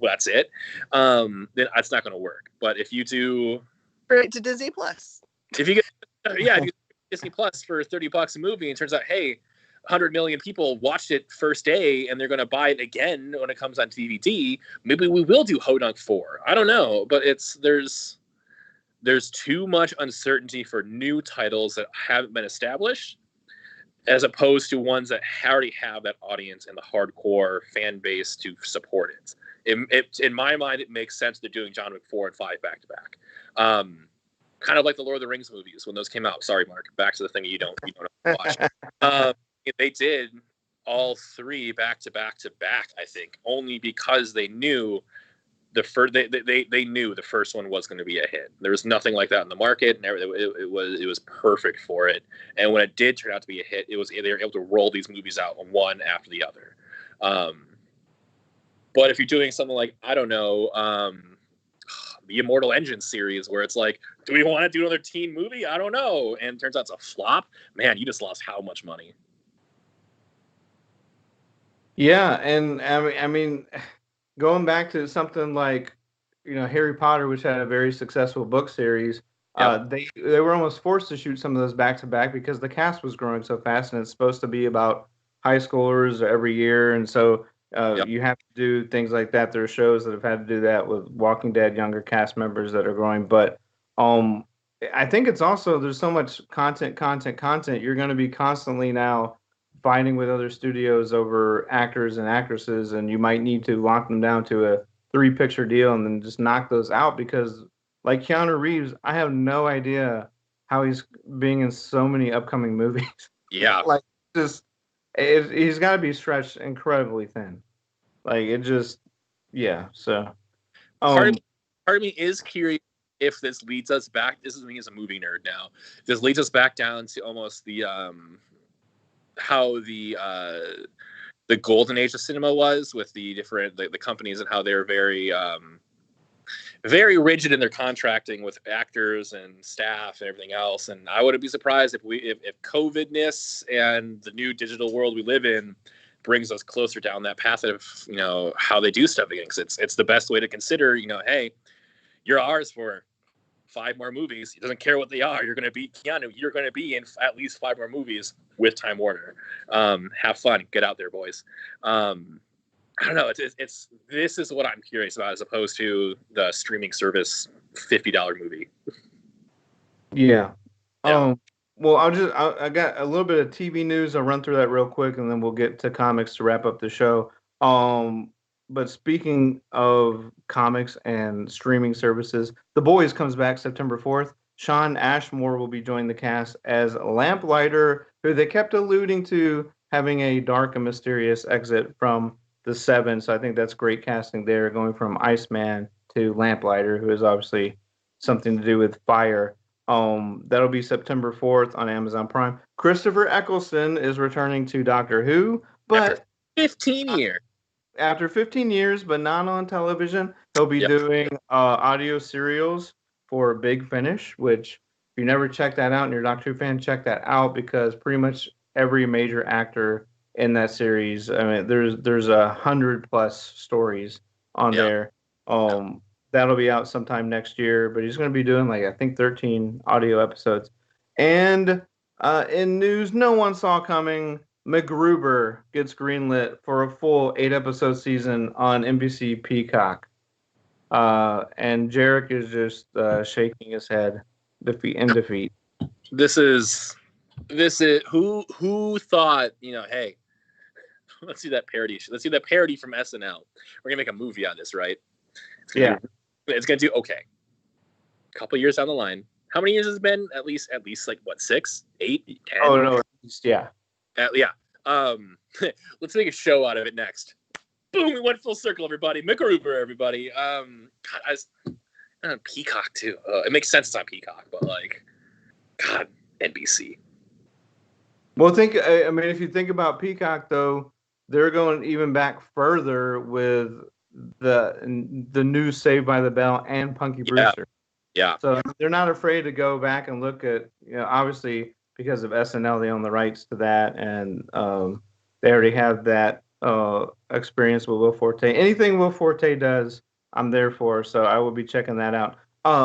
that's it. Then it's not going to work. But if you do... Straight to Disney Plus. If you get... if you get Disney Plus for $30 a movie, and it turns out, hey, 100 million people watched it first day, and they're going to buy it again when it comes on DVD, maybe we will do Hodunk 4. I don't know, but there's too much uncertainty for new titles that haven't been established, as opposed to ones that already have that audience and the hardcore fan base to support it. In my mind, it makes sense they're doing John Wick 4 and 5 back to back. Kind of like the Lord of the Rings movies when those came out. Sorry, Mark. Back to the thing you don't watch. They did all 3 back to back to back, I think, only because they knew they knew the first one was going to be a hit. There was nothing like that in the market, and it was perfect for it. And when it did turn out to be a hit, they were able to roll these movies out one after the other. But if you're doing something like, I don't know, the Immortal Engine series, where it's like, do we want to do another teen movie? I don't know. And it turns out it's a flop. Man, you just lost how much money? Yeah, and I mean, going back to something like, Harry Potter, which had a very successful book series, Yep. they were almost forced to shoot some of those back to back because the cast was growing so fast, and it's supposed to be about high schoolers every year, and so Yep. you have to do things like that. There are shows that have had to do that with Walking Dead younger cast members that are growing, but I think it's also there's so much content. You're going to be constantly now fighting with other studios over actors and actresses, and you might need to lock them down to a three-picture deal and then just knock those out because, like Keanu Reeves, I have no idea how he's being in so many upcoming movies. Yeah. Like, he's got to be stretched incredibly thin. Like, it just, yeah. So, part of me is curious if this leads us back. This is me as a movie nerd now. This leads us back down to almost the how the golden age of cinema was with the different the companies and how they're very very rigid in their contracting with actors and staff and everything else. And I wouldn't be surprised if COVIDness and the new digital world we live in brings us closer down that path of how they do stuff again. Because it's the best way to consider, hey, you're ours for 5 more movies. It doesn't care what they are. You're going to be Keanu. You're going to be in at least 5 more movies with Time Warner. Have fun. Get out there, boys. I don't know. It's this is what I'm curious about as opposed to the streaming service $50 movie. Yeah. Yeah. Well, I got a little bit of TV news. I'll run through that real quick, and then we'll get to comics to wrap up the show. But speaking of comics and streaming services, The Boys comes back September 4th. Shawn Ashmore will be joining the cast as Lamplighter, who they kept alluding to having a dark and mysterious exit from the Seven. So I think that's great casting there, going from Iceman to Lamplighter, who is obviously something to do with fire. That'll be September 4th on Amazon Prime. Christopher Eccleston is returning to Doctor Who, but After 15 years. After 15 years, but not on television, he'll be doing audio serials for Big Finish, which if you never checked that out and you're a Doctor Who fan, check that out because pretty much every major actor in that series, I mean, there's 100+ stories on there. That'll be out sometime next year, but he's going to be doing like I think 13 audio episodes. And in news no one saw coming, MacGruber gets greenlit for a full 8-episode season on NBC Peacock. And Jarek is just shaking his head in defeat. This is who thought, hey, let's do that parody. Let's do that parody from SNL. We're going to make a movie out of this, right? It's going to do okay. A couple years down the line. How many years has it been? At least like what, 6, 8, 10? Oh no, at least, yeah. Let's make a show out of it next. Boom, we went full circle, everybody. MacGruber, everybody. Peacock too. It makes sense it's on Peacock, but like, God, NBC. Well, if you think about Peacock though, they're going even back further with the new Saved by the Bell and Punky Brewster. Yeah. So they're not afraid to go back and look at, obviously because of SNL, they own the rights to that, and they already have that experience with Will Forte. Anything Will Forte does, I'm there for, so I will be checking that out.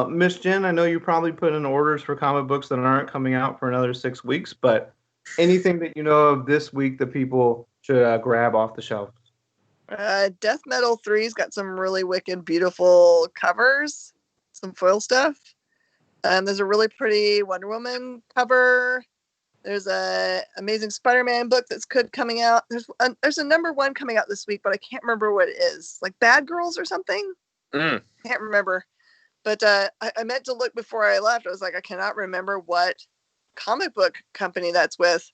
Miss Jen, I know you probably put in orders for comic books that aren't coming out for another 6 weeks, but anything that you know of this week that people should grab off the shelf? Death Metal 3's got some really wicked, beautiful covers, some foil stuff. There's a really pretty Wonder Woman cover. There's a Amazing Spider-Man book that's coming out. There's a #1 coming out this week, but I can't remember what it is. Like Bad Girls or something? Can't remember. But I meant to look before I left. I was like, I cannot remember what comic book company that's with.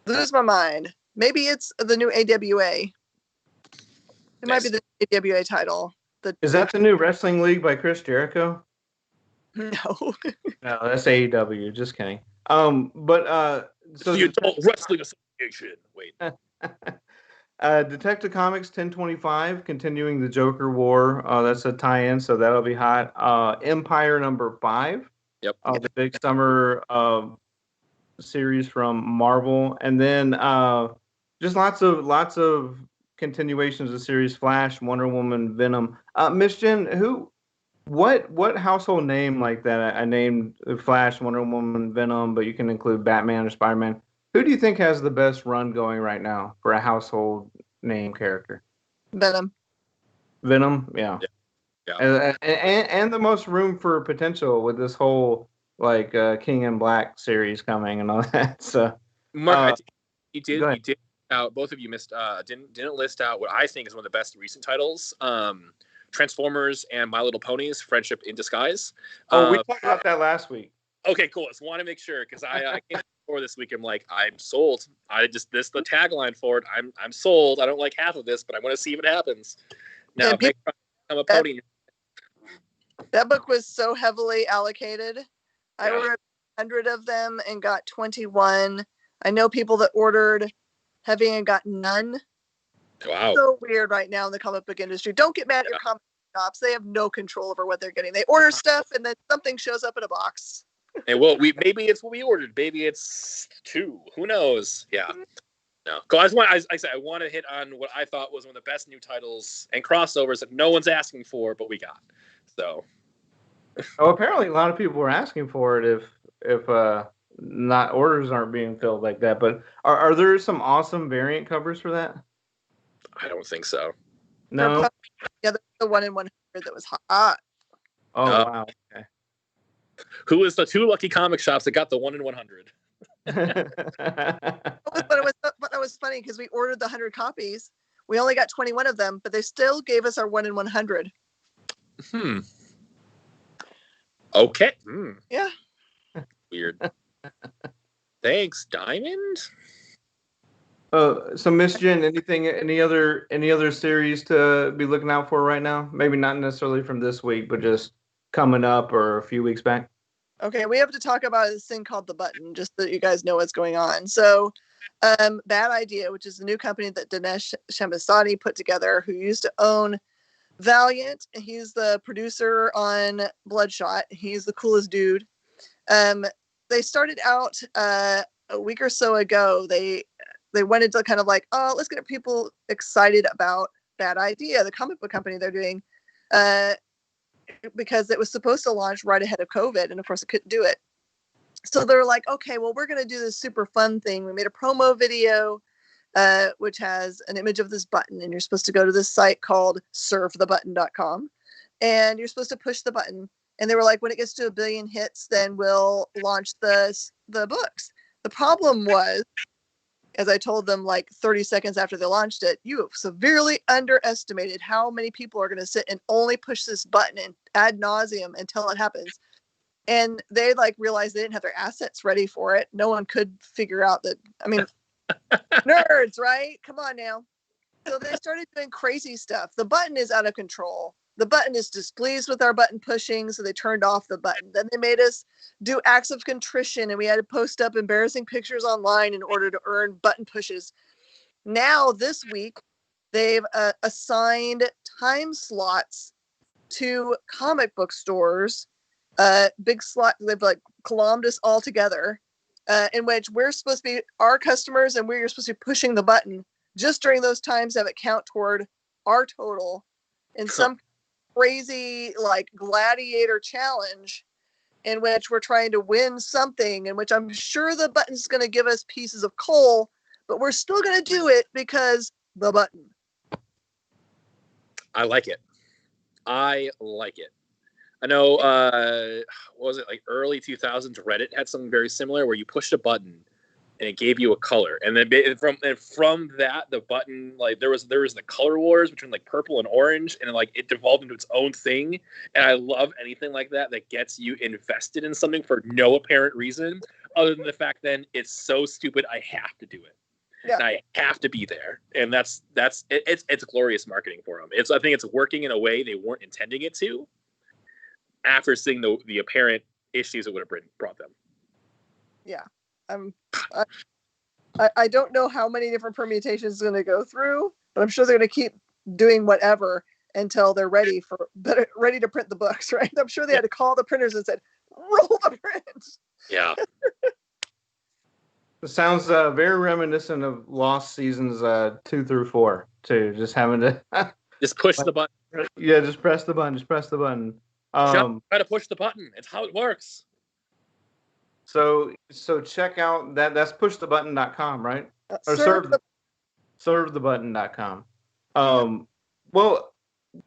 Lose my mind. Maybe it's the new AWA. It might be the AWA title. Is that the new Wrestling League by Chris Jericho? No. No, that's AEW. Just kidding. So the Adult Wrestling Association. Wait. Detective Comics 1025, continuing the Joker War. That's a tie-in, so that'll be hot. Empire #5. Yep. The big summer series from Marvel, and then just lots of continuations of series: Flash, Wonder Woman, Venom. Miss Jen, what household name like that? I named Flash, Wonder Woman, Venom, but you can include Batman or Spider-Man. Who do you think has the best run going right now for a household name character? Venom. Venom, yeah. And the most room for potential with this whole like King in Black series coming and all that. So, Mark, you did out. Both of you missed. Didn't list out what I think is one of the best recent titles. Transformers and My Little Ponies: Friendship in Disguise. We talked about that last week. Okay, cool. Just want to make sure because I came before this week. I'm like, I'm sold. This the tagline for it. I'm sold. I don't like half of this, but I want to see if it happens. Now, I'm a pony. That book was so heavily allocated. Yeah. I ordered 100 of them and got 21. I know people that ordered heavy and got none. Wow. So weird right now in the comic book industry. Don't get mad at comic shops. They have no control over what they're getting. They order stuff and then something shows up in a box. And well, maybe it's what we ordered. Maybe it's 2. Who knows? Yeah. No. I want to hit on what I thought was one of the best new titles and crossovers that no one's asking for, but we got. So. Apparently a lot of people were asking for it if not orders aren't being filled like that. But are there some awesome variant covers for that? I don't think so. No. Yeah, the 1 in 100 that was hot. Oh wow. Okay. Who was the 2 lucky comic shops that got the 1 in 100? But it was funny because we ordered the 100 copies. We only got 21 of them, but they still gave us our 1 in 100. Okay. Yeah. Weird. Thanks, Diamond. So Miss Jen, any other series to be looking out for right now? Maybe not necessarily from this week, but just coming up or a few weeks back. Okay, we have to talk about this thing called The Button, just so that you guys know what's going on. So, Bad Idea, which is a new company that Dinesh Shambasani put together, who used to own Valiant. He's the producer on Bloodshot. He's the coolest dude. They started out a week or so ago. They wanted to kind of like, oh, let's get people excited about Bad Idea, the comic book company they're doing, because it was supposed to launch right ahead of COVID, and of course it couldn't do it. So they're like, okay, well, we're going to do this super fun thing. We made a promo video, which has an image of this button, and you're supposed to go to this site called servethebutton.com, and you're supposed to push the button. And they were like, when it gets to 1 billion hits, then we'll launch the books. The problem was, as I told them like 30 seconds after they launched it, you have severely underestimated how many people are going to sit and only push this button and ad nauseum until it happens. And they like realized they didn't have their assets ready for it. No one could figure out that. I mean, nerds, right? Come on now. So they started doing crazy stuff. The button is out of control. The button is displeased with our button pushing, so they turned off the button. Then they made us do acts of contrition, and we had to post up embarrassing pictures online in order to earn button pushes. Now, this week, they've assigned time slots to comic book stores. Big slot. They've like columned us all together, in which we're supposed to be our customers, and we're supposed to be pushing the button just during those times, have it count toward our total in some crazy like gladiator challenge in which we're trying to win something, in which I'm sure the button's going to give us pieces of coal, but we're still going to do it because the button. I like it. I know, what was it, like early 2000s, Reddit had something very similar where you pushed a button and it gave you a color. And then from that, the button, like there was the color wars between like purple and orange, and like it devolved into its own thing. And I love anything like that gets you invested in something for no apparent reason other than the fact then it's so stupid I have to do it. Yeah. And I have to be there, and it's glorious marketing for them. I think it's working in a way they weren't intending it to. After seeing the apparent issues it would have brought them. Yeah, I don't know how many different permutations it's going to go through, but I'm sure they're going to keep doing whatever until they're ready to print the books, right? I'm sure they had to call the printers and said, "Roll the print." Yeah. It sounds very reminiscent of Lost seasons 2 through 4 too. Just having to just push the button. Yeah, just press the button. Just press the button. Try to push the button. It's how it works. So check out that's pushthebutton.com, right? Or servethebutton.com. Well,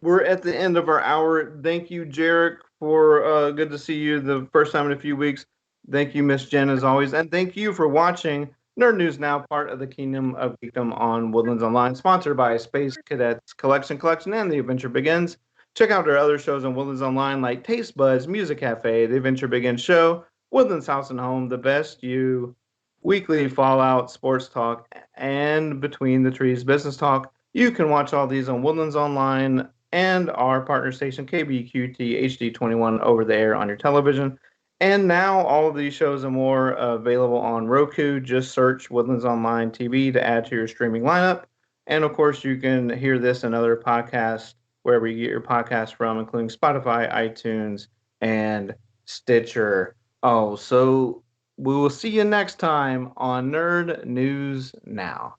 we're at the end of our hour. Thank you, Jarek, for good to see you the first time in a few weeks. Thank you, Miss Jen, as always. And thank you for watching Nerd News Now, part of the Kingdom of Geekdom on Woodlands Online, sponsored by Space Cadets Collection and The Adventure Begins. Check out our other shows on Woodlands Online like Taste Buds, Music Cafe, The Adventure Begins Show, Woodlands House and Home, The Best You, Weekly Fallout, Sports Talk, and Between the Trees Business Talk. You can watch all these on Woodlands Online and our partner station KBQT HD21 over the air on your television. And now all of these shows and more available on Roku. Just search Woodlands Online TV to add to your streaming lineup. And of course, you can hear this and other podcasts wherever you get your podcasts from, including Spotify, iTunes, and Stitcher. Oh, so we will see you next time on Nerd News Now.